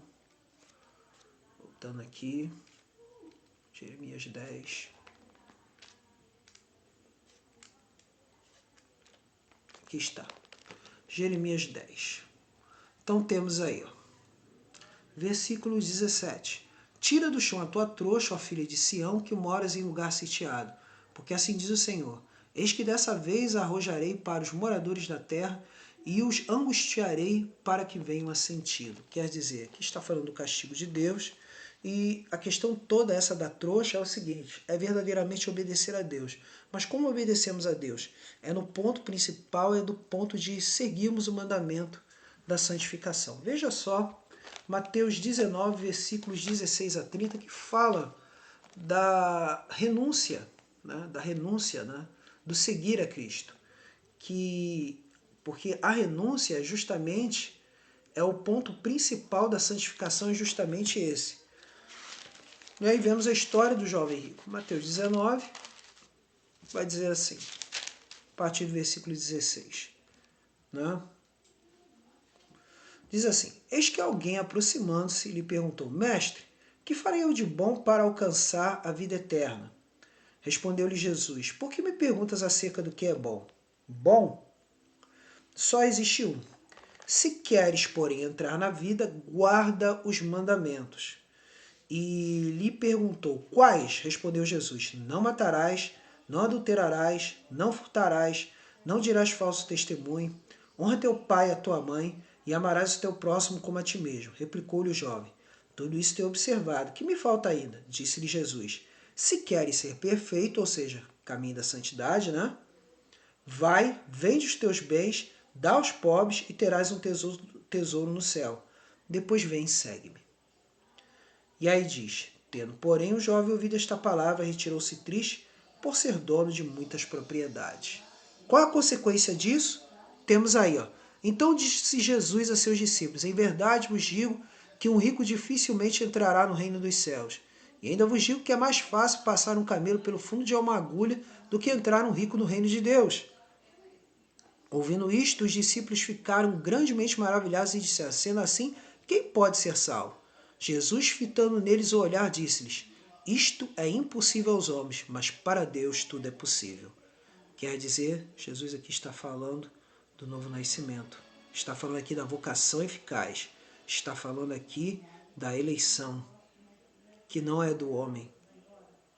Voltando aqui. Jeremias 10. Aqui está. Jeremias 10. Então temos aí, ó, versículo 17. Tira do chão a tua trouxa, ó filha de Sião, que moras em lugar sitiado. Porque assim diz o Senhor, eis que dessa vez arrojarei para os moradores da terra e os angustiarei para que venham a sentido. Quer dizer, aqui está falando do castigo de Deus e a questão toda essa da trouxa é o seguinte, é verdadeiramente obedecer a Deus. Mas como obedecemos a Deus? É no ponto principal, é do ponto de seguirmos o mandamento da santificação. Veja só, Mateus 19, versículos 16 a 30, que fala da renúncia, né, do seguir a Cristo. Porque a renúncia justamente é o ponto principal da santificação, é justamente esse. E aí vemos a história do jovem rico. Mateus 19 vai dizer assim, a partir do versículo 16. Né? Diz assim, eis que alguém aproximando-se lhe perguntou, mestre, que farei eu de bom para alcançar a vida eterna? Respondeu-lhe Jesus, por que me perguntas acerca do que é bom? Bom? Só existe um. Se queres, porém, entrar na vida, guarda os mandamentos. E lhe perguntou, quais? Respondeu Jesus, não matarás, não adulterarás, não furtarás, não dirás falso testemunho, honra teu pai e a tua mãe, e amarás o teu próximo como a ti mesmo. Replicou-lhe o jovem, tudo isso tenho observado, que me falta ainda? Disse-lhe Jesus, se queres ser perfeito, ou seja, caminho da santidade, né? Vai, vende os teus bens, dá aos pobres e terás um tesouro no céu. Depois vem e segue-me. E aí diz, tendo porém o jovem ouvido esta palavra, retirou-se triste por ser dono de muitas propriedades. Qual a consequência disso? Temos aí, ó. Então disse Jesus a seus discípulos, em verdade vos digo que um rico dificilmente entrará no reino dos céus. E ainda vos digo que é mais fácil passar um camelo pelo fundo de uma agulha do que entrar um rico no reino de Deus. Ouvindo isto, os discípulos ficaram grandemente maravilhados e disseram, sendo assim, quem pode ser salvo? Jesus, fitando neles o olhar, disse-lhes, isto é impossível aos homens, mas para Deus tudo é possível. Quer dizer, Jesus aqui está falando do novo nascimento. Está falando aqui da vocação eficaz. Está falando aqui da eleição, que não é do homem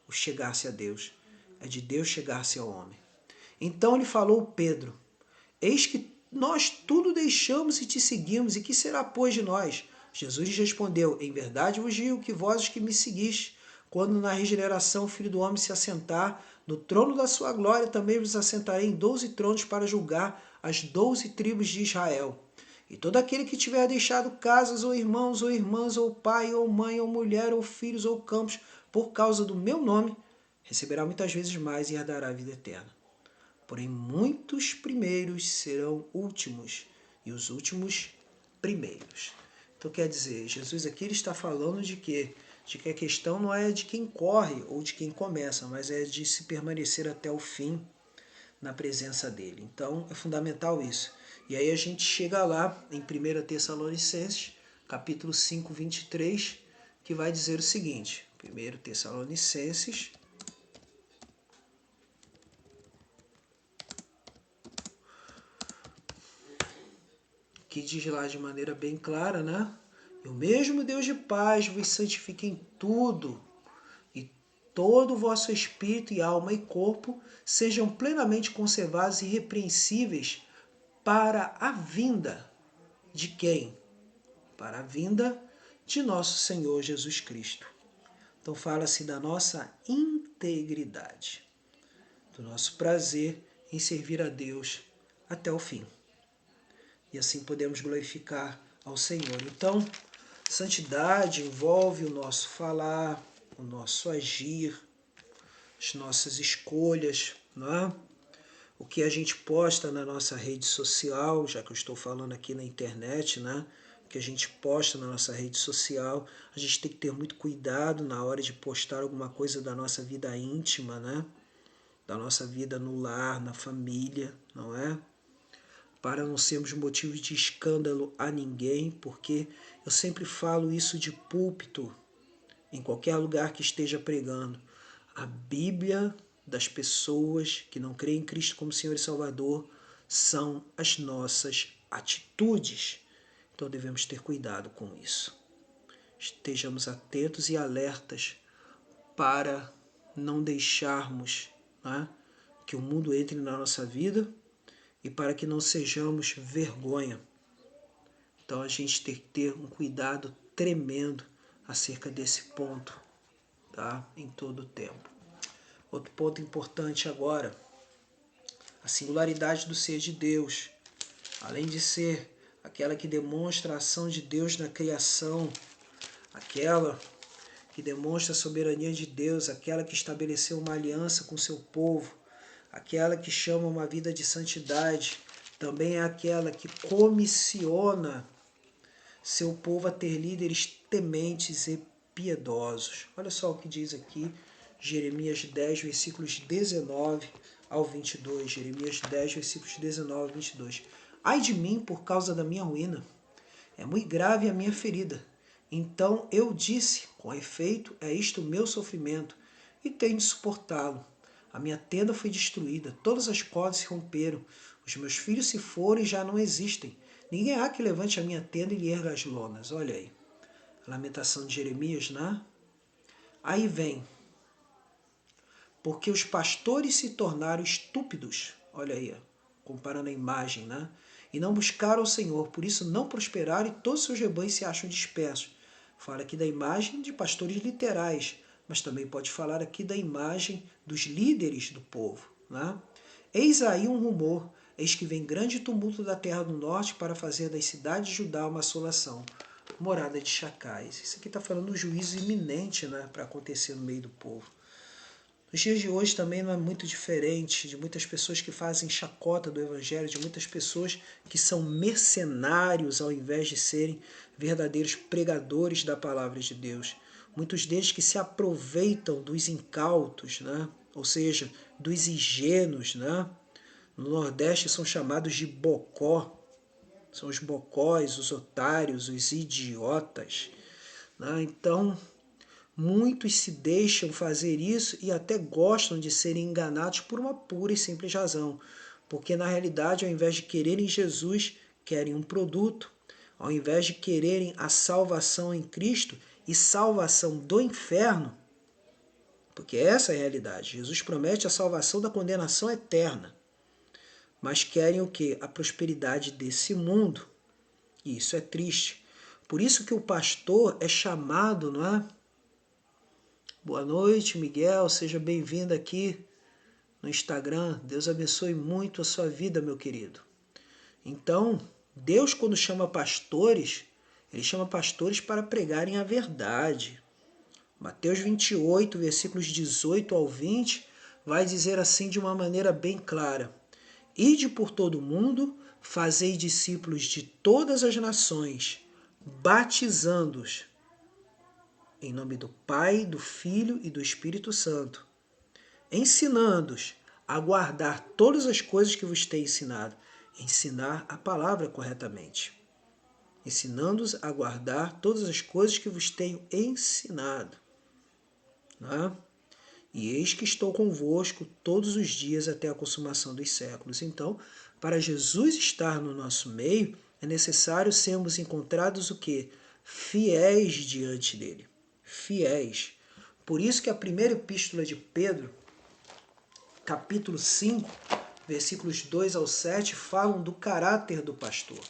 o chegar-se a Deus, é de Deus chegar-se ao homem. Então lhe falou Pedro, eis que nós tudo deixamos e te seguimos, e que será, pois, de nós? Jesus lhes respondeu, em verdade vos digo que vós os que me seguis, quando na regeneração o Filho do Homem se assentar no trono da sua glória, também vos assentarei em 12 tronos para julgar as 12 tribos de Israel. E todo aquele que tiver deixado casas, ou irmãos, ou irmãs, ou pai, ou mãe, ou mulher, ou filhos, ou campos, por causa do meu nome, receberá muitas vezes mais e herdará a vida eterna. Porém, muitos primeiros serão últimos, e os últimos primeiros. Então, quer dizer, Jesus aqui ele está falando de quê? De que a questão não é de quem corre ou de quem começa, mas é de se permanecer até o fim na presença dele. Então, é fundamental isso. E aí a gente chega lá em 1 Tessalonicenses, capítulo 5, 23, que vai dizer o seguinte, 1 Tessalonicenses, que diz lá de maneira bem clara, né? E o mesmo Deus de paz vos santifique em tudo, e todo o vosso espírito e alma e corpo sejam plenamente conservados e irrepreensíveis para a vinda de quem? Para a vinda de nosso Senhor Jesus Cristo. Então fala-se da nossa integridade, do nosso prazer em servir a Deus até o fim. E assim podemos glorificar ao Senhor. Então, Santidade envolve o nosso falar, o nosso agir, as nossas escolhas, não é? O que a gente posta na nossa rede social, já que eu estou falando aqui na internet, né? O que a gente posta na nossa rede social, a gente tem que ter muito cuidado na hora de postar alguma coisa da nossa vida íntima, né? Da nossa vida no lar, na família, não é? Para não sermos motivo de escândalo a ninguém, porque eu sempre falo isso de púlpito, em qualquer lugar que esteja pregando. A Bíblia das pessoas que não creem em Cristo como Senhor e Salvador são as nossas atitudes. Então devemos ter cuidado com isso. Estejamos atentos e alertas para não deixarmos, né, que o mundo entre na nossa vida e para que não sejamos vergonha. Então a gente tem que ter um cuidado tremendo acerca desse ponto, tá? Em todo o tempo. Outro ponto importante agora, a singularidade do ser de Deus. Além de ser aquela que demonstra a ação de Deus na criação, aquela que demonstra a soberania de Deus, aquela que estabeleceu uma aliança com seu povo, aquela que chama uma vida de santidade, também é aquela que comissiona seu povo a ter líderes tementes e piedosos. Olha só o que diz aqui Jeremias 10, versículos 19 ao 22. Jeremias 10, versículos 19 ao 22. Ai de mim por causa da minha ruína, é muito grave a minha ferida. Então eu disse, com efeito, é isto o meu sofrimento, e tenho de suportá-lo. A minha tenda foi destruída, todas as cordas se romperam, os meus filhos se foram e já não existem. Ninguém há que levante a minha tenda e lhe erga as lonas. Olha aí, a lamentação de Jeremias, né? Aí vem, porque os pastores se tornaram estúpidos. Olha aí, comparando a imagem, né? E não buscaram o Senhor, por isso não prosperaram e todos os seus rebanhos se acham dispersos. Fala aqui da imagem de pastores literais, mas também pode falar aqui da imagem dos líderes do povo, né? Eis aí um rumor, eis que vem grande tumulto da terra do norte para fazer das cidades de Judá uma assolação, morada de chacais. Isso aqui está falando do juízo iminente, né, para acontecer no meio do povo. Nos dias de hoje também não é muito diferente de muitas pessoas que fazem chacota do Evangelho, de muitas pessoas que são mercenários ao invés de serem verdadeiros pregadores da palavra de Deus. Muitos deles que se aproveitam dos incautos, né? Ou seja, dos ingênuos. Né? No Nordeste são chamados de bocó, são os bocóis, os otários, os idiotas. Né? Então, muitos se deixam fazer isso e até gostam de serem enganados por uma pura e simples razão. Porque na realidade, ao invés de quererem Jesus, querem um produto. Ao invés de quererem a salvação em Cristo e salvação do inferno, porque essa é a realidade. Jesus promete a salvação da condenação eterna. Mas querem o quê? A prosperidade desse mundo. E isso é triste. Por isso que o pastor é chamado, não é? Boa noite, Miguel. Seja bem-vindo aqui no Instagram. Deus abençoe muito a sua vida, meu querido. Então, Deus, quando chama pastores, Ele chama pastores para pregarem a verdade. Mateus 28, versículos 18 ao 20, vai dizer assim de uma maneira bem clara: Ide por todo o mundo, fazei discípulos de todas as nações, batizando-os em nome do Pai, do Filho e do Espírito Santo, ensinando-os a guardar todas as coisas que vos tenho ensinado. Ensinar a palavra corretamente. Ensinando-os a guardar todas as coisas que vos tenho ensinado. Né? E eis que estou convosco todos os dias até a consumação dos séculos. Então, para Jesus estar no nosso meio, é necessário sermos encontrados o quê? Fiéis diante dele. Fiéis. Por isso que a primeira epístola de Pedro, capítulo 5, versículos 2 ao 7, falam do caráter do pastor.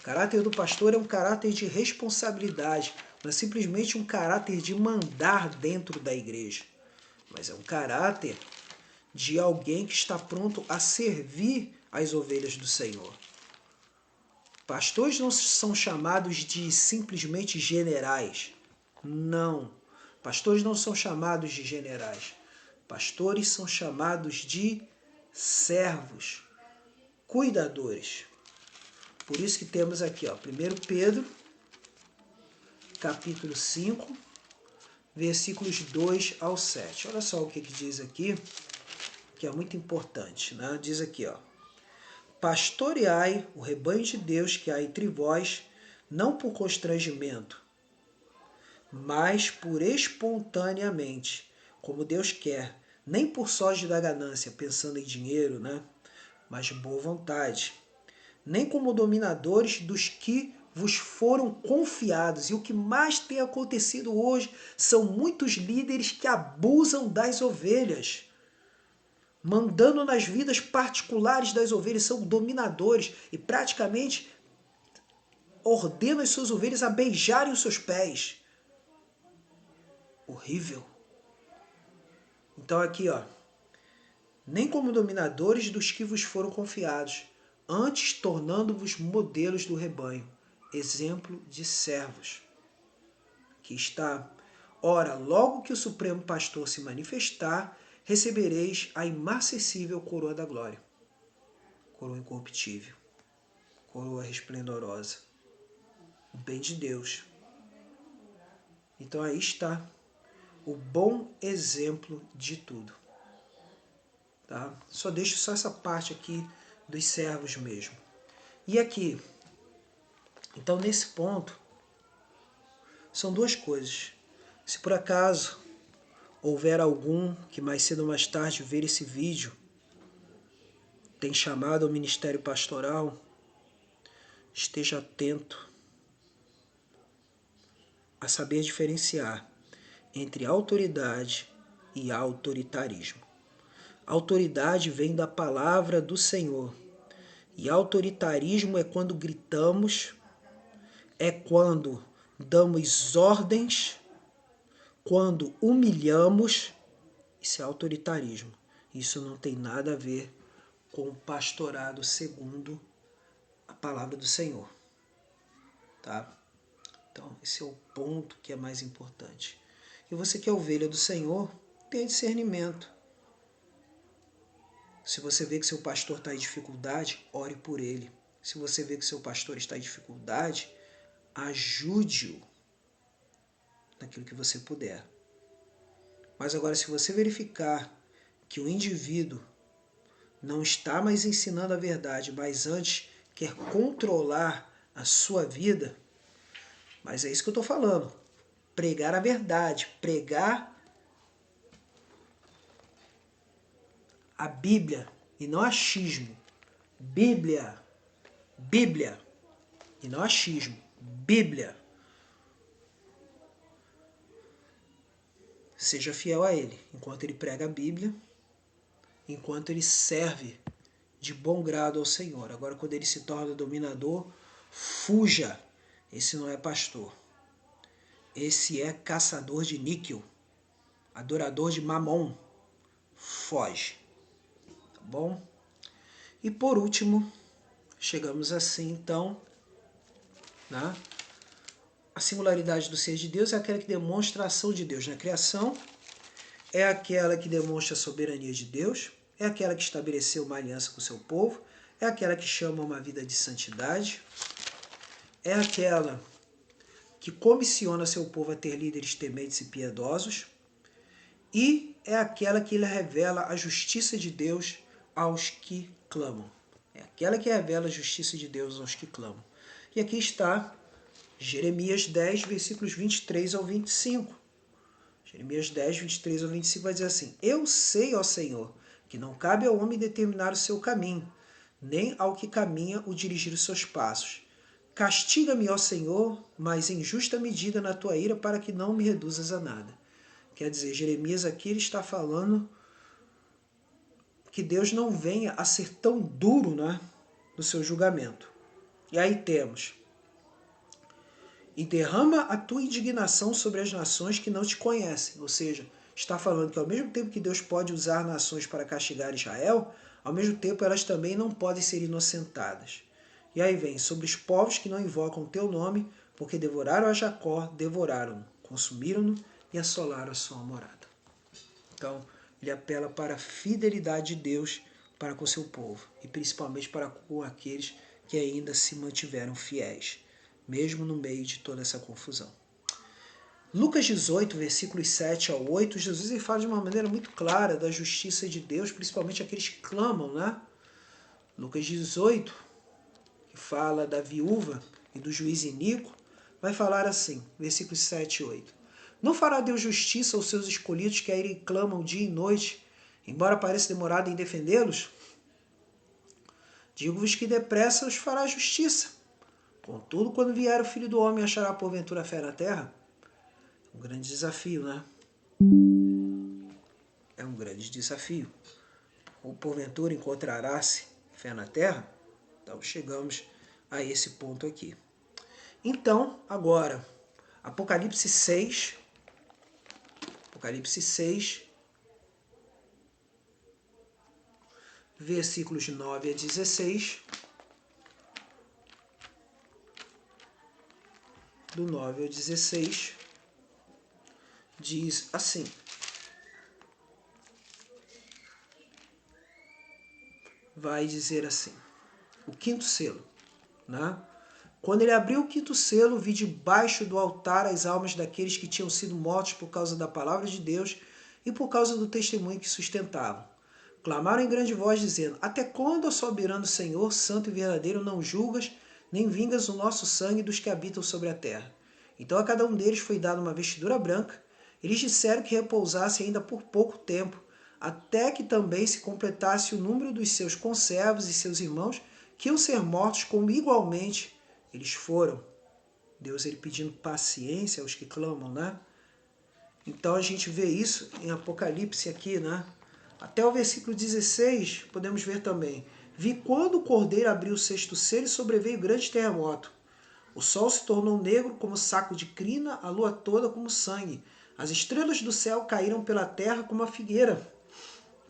O caráter do pastor é um caráter de responsabilidade, não é simplesmente um caráter de mandar dentro da igreja, mas é um caráter de alguém que está pronto a servir as ovelhas do Senhor. Pastores não são chamados de simplesmente generais. Não. Pastores não são chamados de generais. Pastores são chamados de servos, cuidadores. Por isso que temos aqui, 1 Pedro, capítulo 5, versículos 2 ao 7. Olha só o que diz aqui, que é muito importante, né? Diz aqui, pastoreai o rebanho de Deus que há entre vós, não por constrangimento, mas por espontaneamente, como Deus quer, nem por sorte da ganância, pensando em dinheiro, né? Mas de boa vontade, nem como dominadores dos que vos foram confiados. E o que mais tem acontecido hoje são muitos líderes que abusam das ovelhas, mandando nas vidas particulares das ovelhas, são dominadores e praticamente ordenam as suas ovelhas a beijarem os seus pés. Horrível. Então aqui, nem como dominadores dos que vos foram confiados, antes tornando-vos modelos do rebanho, exemplo de servos. Aqui está. Ora, logo que o Supremo Pastor se manifestar, recebereis a imarcessível coroa da glória. Coroa incorruptível. Coroa resplendorosa. O bem de Deus. Então aí está o bom exemplo de tudo. Tá? Só deixo só essa parte aqui dos servos mesmo. E aqui, então nesse ponto, são duas coisas. Se por acaso houver algum que mais cedo ou mais tarde ver esse vídeo, tem chamado ao ministério pastoral, esteja atento a saber diferenciar entre autoridade e autoritarismo. Autoridade vem da palavra do Senhor. E autoritarismo é quando gritamos, é quando damos ordens, quando humilhamos. Isso é autoritarismo. Isso não tem nada a ver com o pastorado segundo a palavra do Senhor. Tá? Então, esse é o ponto que é mais importante. E você que é ovelha do Senhor, tenha discernimento. Se você vê que seu pastor está em dificuldade, ore por ele. Se você vê que seu pastor está em dificuldade, ajude-o naquilo que você puder. Mas agora, se você verificar que o indivíduo não está mais ensinando a verdade, mas antes quer controlar a sua vida, mas é isso que eu estou falando. Pregar a verdade, pregar a Bíblia e não achismo. Bíblia e não achismo. Bíblia. Seja fiel a ele, enquanto ele prega a Bíblia, enquanto ele serve de bom grado ao Senhor. Agora, quando ele se torna dominador, fuja. Esse não é pastor. Esse é caçador de níquel, adorador de Mamon. Foge. Tá bom? E por último, chegamos assim então, né? A singularidade do ser de Deus é aquela que demonstra a ação de Deus na criação, é aquela que demonstra a soberania de Deus, é aquela que estabeleceu uma aliança com o seu povo, é aquela que chama uma vida de santidade, é aquela que comissiona seu povo a ter líderes tementes e piedosos, e é aquela que lhe revela a justiça de Deus aos que clamam. É aquela que revela a justiça de Deus aos que clamam. E aqui está Jeremias 10, versículos 23 ao 25. Jeremias 10, 23 ao 25 vai dizer assim: Eu sei, ó Senhor, que não cabe ao homem determinar o seu caminho, nem ao que caminha o dirigir os seus passos. Castiga-me, ó Senhor, mas em justa medida na tua ira, para que não me reduzas a nada. Quer dizer, Jeremias aqui ele está falando que Deus não venha a ser tão duro, né, no seu julgamento. E aí temos: e derrama a tua indignação sobre as nações que não te conhecem. Ou seja, está falando que ao mesmo tempo que Deus pode usar nações para castigar Israel, ao mesmo tempo elas também não podem ser inocentadas. E aí vem, sobre os povos que não invocam o teu nome, porque devoraram a Jacó, devoraram-no, consumiram-no e assolaram a sua morada. Então, ele apela para a fidelidade de Deus para com o seu povo, e principalmente para com aqueles que ainda se mantiveram fiéis, mesmo no meio de toda essa confusão. Lucas 18, versículos 7 ao 8, Jesus ele fala de uma maneira muito clara da justiça de Deus, principalmente aqueles que clamam, né? Lucas 18, que fala da viúva e do juiz iníquo, vai falar assim, versículos 7 e 8. Não fará Deus justiça aos seus escolhidos que a ele clamam dia e noite, embora pareça demorado em defendê-los? Digo-vos que depressa os fará justiça. Contudo, quando vier o Filho do Homem, achará porventura fé na terra? Um grande desafio, né? É um grande desafio. Ou porventura encontrará-se fé na terra? Então chegamos a esse ponto aqui. Então, agora, Apocalipse 6, versículos 9 a 16, do 9 ao 16, diz assim: vai dizer assim, o quinto selo, né? Quando ele abriu o quinto selo, vi debaixo do altar as almas daqueles que tinham sido mortos por causa da palavra de Deus e por causa do testemunho que sustentavam. Clamaram em grande voz, dizendo: até quando, ó soberano Senhor, santo e verdadeiro, não julgas, nem vingas o nosso sangue dos que habitam sobre a terra? Então a cada um deles foi dada uma vestidura branca. Eles disseram que repousasse ainda por pouco tempo, até que também se completasse o número dos seus conservos e seus irmãos, que iam ser mortos como igualmente eles foram. Deus ele pedindo paciência aos que clamam, né? Então a gente vê isso em Apocalipse aqui, né? Até o versículo 16 podemos ver também. Vi quando o cordeiro abriu o sexto selo e sobreveio grande terremoto. O sol se tornou negro como saco de crina, a lua toda como sangue. As estrelas do céu caíram pela terra como a figueira,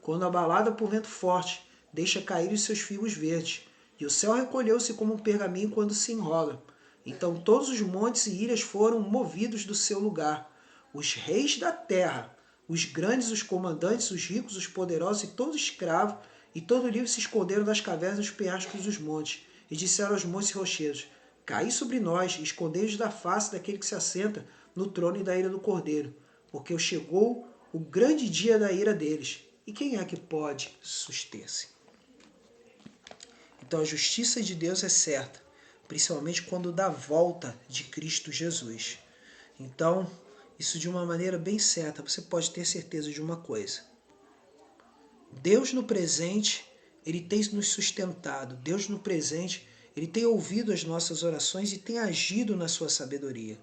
quando abalada por vento forte, deixa cair os seus figos verdes. E o céu recolheu-se como um pergaminho quando se enrola. Então todos os montes e ilhas foram movidos do seu lugar. Os reis da terra, os grandes, os comandantes, os ricos, os poderosos e todo escravo e todo livre se esconderam das cavernas dos penhascos dos montes e disseram aos montes e rochedos: caí sobre nós e escondei-os da face daquele que se assenta no trono e da ira do Cordeiro, porque chegou o grande dia da ira deles. E quem é que pode suster-se? Então a justiça de Deus é certa, principalmente quando dá volta de Cristo Jesus. Então, isso de uma maneira bem certa, você pode ter certeza de uma coisa. Deus no presente, ele tem nos sustentado. Deus no presente, ele tem ouvido as nossas orações e tem agido na sua sabedoria.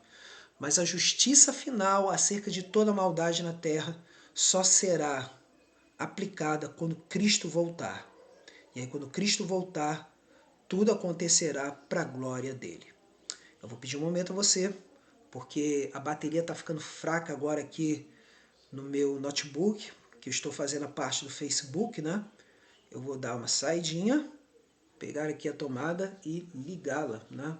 Mas a justiça final acerca de toda a maldade na terra só será aplicada quando Cristo voltar. E aí quando Cristo voltar, tudo acontecerá para a glória dele. Eu vou pedir um momento a você, porque a bateria está ficando fraca agora aqui no meu notebook, que eu estou fazendo a parte do Facebook, né? Eu vou dar uma saidinha, pegar aqui a tomada e ligá-la, né?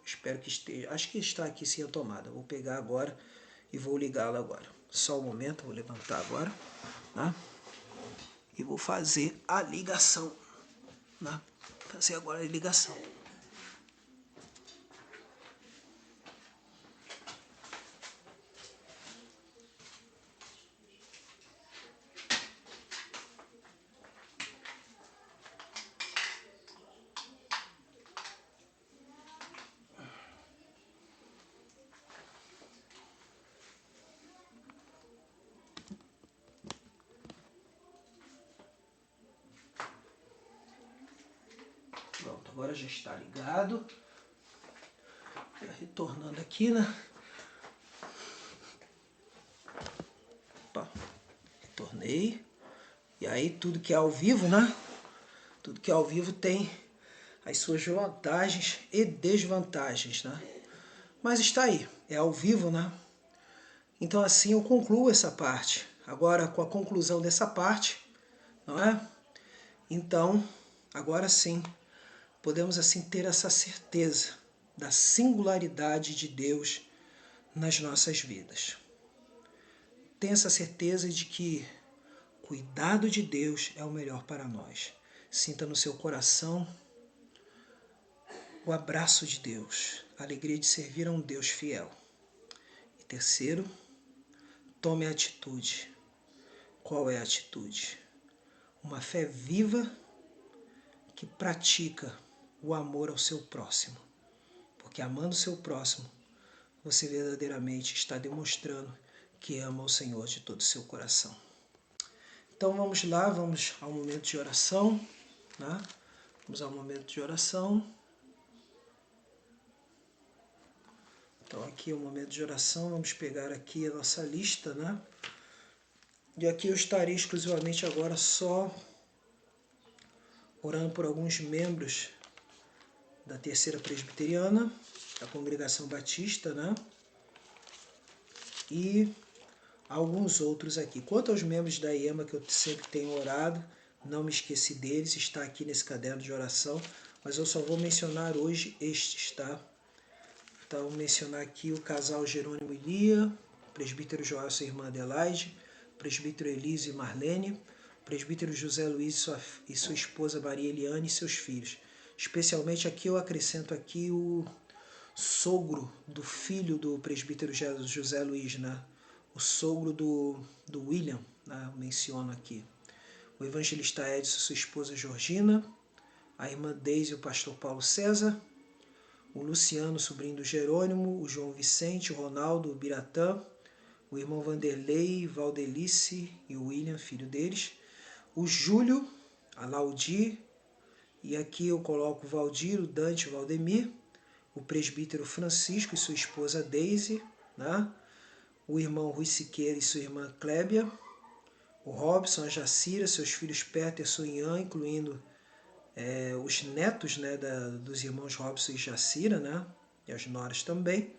Espero que esteja, acho que está aqui sim a tomada. Vou pegar agora e vou ligá-la agora. Só um momento, vou levantar agora, né? E vou fazer a ligação, né? Fazer agora a ligação. Pronto, agora já está ligado. Retornando aqui, né? Opa, retornei. E aí tudo que é ao vivo, né? Tudo que é ao vivo tem as suas vantagens e desvantagens, né? Mas está aí, é ao vivo, né? Então assim eu concluo essa parte. Agora com a conclusão dessa parte, não é? Então, agora sim, podemos assim ter essa certeza da singularidade de Deus nas nossas vidas. Tenha essa certeza de que o cuidado de Deus é o melhor para nós. Sinta no seu coração o abraço de Deus, a alegria de servir a um Deus fiel. E terceiro, tome a atitude. Qual é a atitude? Uma fé viva que pratica o amor ao seu próximo. Porque amando o seu próximo, você verdadeiramente está demonstrando que ama o Senhor de todo o seu coração. Então vamos lá, vamos ao momento de oração. Né? Vamos ao momento de oração. Então aqui é o momento de oração, vamos pegar aqui a nossa lista, né? E aqui eu estarei exclusivamente agora só orando por alguns membros da Terceira Presbiteriana, da Congregação Batista, né? E alguns outros aqui. Quanto aos membros da IEMA, que eu sempre tenho orado, não me esqueci deles, está aqui nesse caderno de oração, mas eu só vou mencionar hoje estes, tá? Então, mencionar aqui o casal Jerônimo e Lia, presbítero Joel e sua irmã Adelaide, presbítero Elise e Marlene, presbítero José Luiz e sua esposa Maria Eliane e seus filhos. Especialmente aqui eu acrescento aqui o sogro do filho do presbítero José Luiz, né? O sogro do William, né? Menciono aqui. O evangelista Edson e sua esposa Georgina, a irmã Deise e o pastor Paulo César, o Luciano, sobrinho do Jerônimo, o João Vicente, o Ronaldo, o Biratã, o irmão Vanderlei, Valdelice e o William, filho deles, o Júlio, a Laudi, e aqui eu coloco o Valdir, o Dante, o Valdemir, o presbítero Francisco e sua esposa Deise, né? O irmão Rui Siqueira e sua irmã Clébia, o Robson, a Jacira, seus filhos Peter e Suinhã, incluindo os netos, né, dos irmãos Robson e Jacira, né, e as noras também.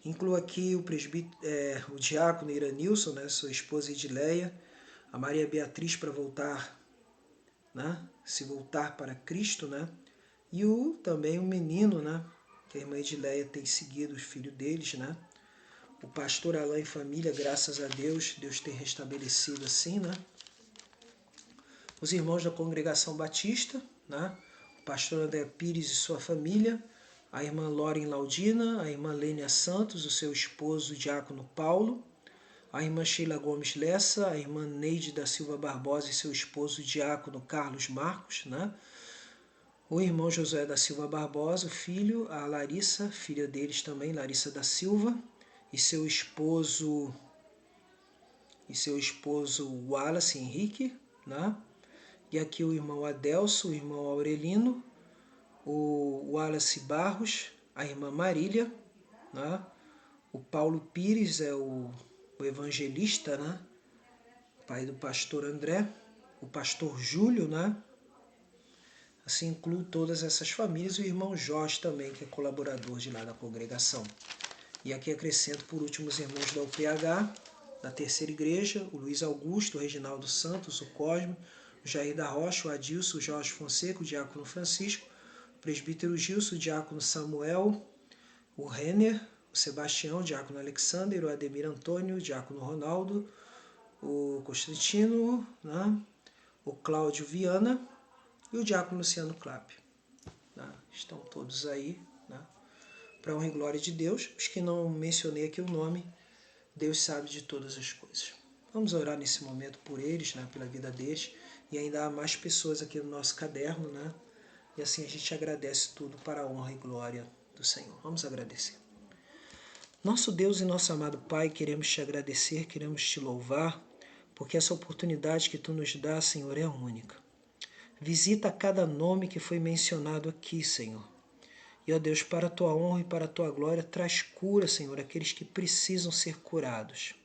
Incluo aqui o diácono Iranilson, né, sua esposa Edileia, a Maria Beatriz para voltar, né, se voltar para Cristo, né, e também o menino, né, que a irmã Edileia tem seguido, os filhos deles, né, o pastor Alain e família, graças a Deus, Deus tem restabelecido assim, né, os irmãos da Congregação Batista, né, o pastor André Pires e sua família, a irmã Loren Laudina, a irmã Lênia Santos, o seu esposo, o diácono Paulo, a irmã Sheila Gomes Lessa, a irmã Neide da Silva Barbosa e seu esposo, o diácono Carlos Marcos, né? O irmão Josué da Silva Barbosa, o filho, a Larissa, filha deles também, Larissa da Silva, e seu esposo Wallace Henrique, né? E aqui o irmão Adelso, o irmão Aurelino, o Wallace Barros, a irmã Marília, né? O Paulo Pires é o evangelista, né? Pai do pastor André, o pastor Júlio, né? Assim incluo todas essas famílias, e o irmão Jorge também, que é colaborador de lá da congregação. E aqui acrescento por último os irmãos da UPH, da Terceira Igreja, o Luiz Augusto, o Reginaldo Santos, o Cosme, o Jair da Rocha, o Adilson, o Jorge Fonseca, o diácono Francisco, o presbítero Gilson, o diácono Samuel, o Renner, o Sebastião, o diácono Alexander, o Ademir Antônio, o diácono Ronaldo, o Constantino, né? O Cláudio Viana e o diácono Luciano Clapp. Né? Estão todos aí, né? Para honra e glória de Deus. Os que não mencionei aqui o nome, Deus sabe de todas as coisas. Vamos orar nesse momento por eles, né? Pela vida deles. E ainda há mais pessoas aqui no nosso caderno, né? E assim a gente agradece tudo para a honra e glória do Senhor. Vamos agradecer. Nosso Deus e nosso amado Pai, queremos te agradecer, queremos te louvar, porque essa oportunidade que tu nos dá, Senhor, é única. Visita cada nome que foi mencionado aqui, Senhor. E, ó Deus, para a tua honra e para a tua glória, traz cura, Senhor, àqueles que precisam ser curados.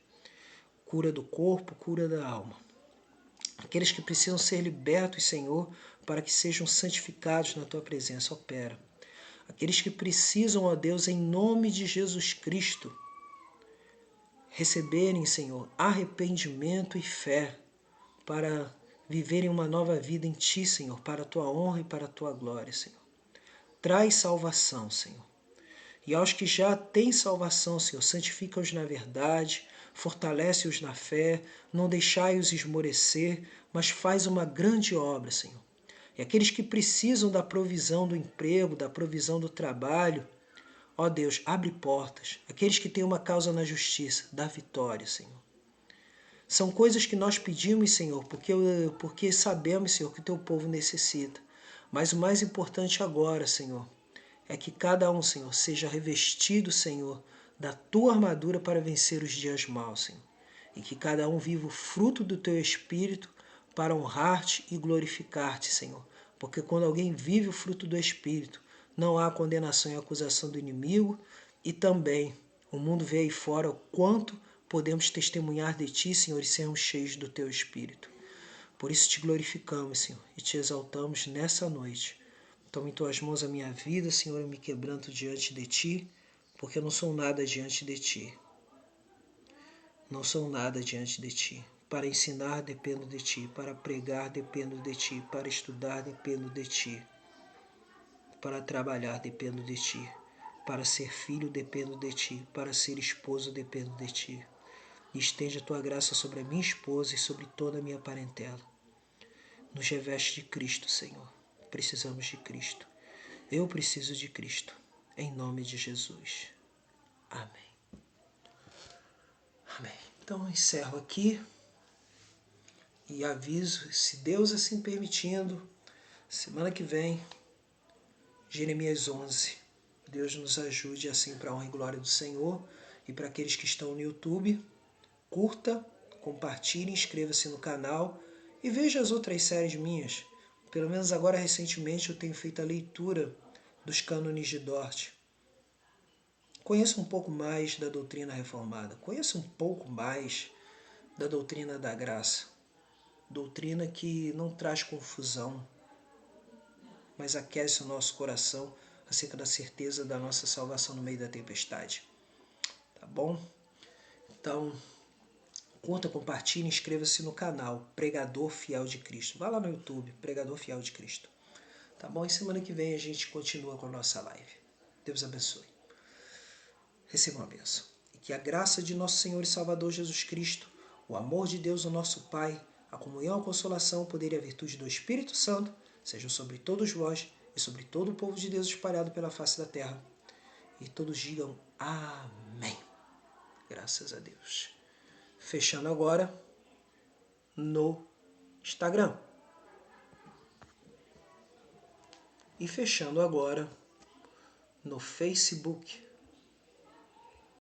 Cura do corpo, cura da alma. Aqueles que precisam ser libertos, Senhor, para que sejam santificados na tua presença, opera. Aqueles que precisam, ó Deus, em nome de Jesus Cristo, receberem, Senhor, arrependimento e fé para viverem uma nova vida em Ti, Senhor, para a Tua honra e para a Tua glória, Senhor. traz salvação, Senhor. E aos que já têm salvação, Senhor, santifica-os na verdade, fortalece-os na fé, não deixai-os esmorecer, mas faz uma grande obra, Senhor. E aqueles que precisam da provisão do emprego, da provisão do trabalho, ó Deus, abre portas. Aqueles que têm uma causa na justiça, dá vitória, Senhor. São coisas que nós pedimos, Senhor, porque sabemos, Senhor, que o teu povo necessita. Mas o mais importante agora, Senhor, é que cada um, Senhor, seja revestido, Senhor, da tua armadura para vencer os dias maus, Senhor. E que cada um viva o fruto do teu Espírito para honrar-te e glorificar-te, Senhor. Porque quando alguém vive o fruto do Espírito, não há condenação e acusação do inimigo, e também o mundo vê aí fora o quanto podemos testemunhar de ti, Senhor, e sermos cheios do teu Espírito. Por isso te glorificamos, Senhor, e te exaltamos nessa noite. Toma em tuas mãos a minha vida, Senhor, eu me quebranto diante de ti, porque eu não sou nada diante de ti. Não sou nada diante de ti. Para ensinar, dependo de ti. Para pregar, dependo de ti. Para estudar, dependo de ti. Para trabalhar, dependo de ti. Para ser filho, dependo de ti. Para ser esposo, dependo de ti. E estende a tua graça sobre a minha esposa e sobre toda a minha parentela. Nos reveste de Cristo, Senhor. Precisamos de Cristo. Eu preciso de Cristo. Em nome de Jesus. Amém. Amém. Então, encerro aqui e aviso, se Deus assim permitindo, semana que vem, Jeremias 11. Deus nos ajude assim para a honra e glória do Senhor. E para aqueles que estão no YouTube, curta, compartilhe, inscreva-se no canal e veja as outras séries minhas. Pelo menos agora, recentemente, eu tenho feito a leitura dos cânones de Dort. Conheça um pouco mais da doutrina reformada. Conheça um pouco mais da doutrina da graça. Doutrina que não traz confusão, mas aquece o nosso coração acerca da certeza da nossa salvação no meio da tempestade. Tá bom? Então, curta, compartilhe, inscreva-se no canal Pregador Fiel de Cristo. Vá lá no YouTube, Pregador Fiel de Cristo. Tá bom? E semana que vem a gente continua com a nossa live. Deus abençoe. Receba uma bênção. E que a graça de nosso Senhor e Salvador Jesus Cristo, o amor de Deus, o nosso Pai, a comunhão, a consolação, o poder e a virtude do Espírito Santo sejam sobre todos vós e sobre todo o povo de Deus espalhado pela face da terra. E todos digam amém. Graças a Deus. Fechando agora no Instagram. E fechando agora no Facebook.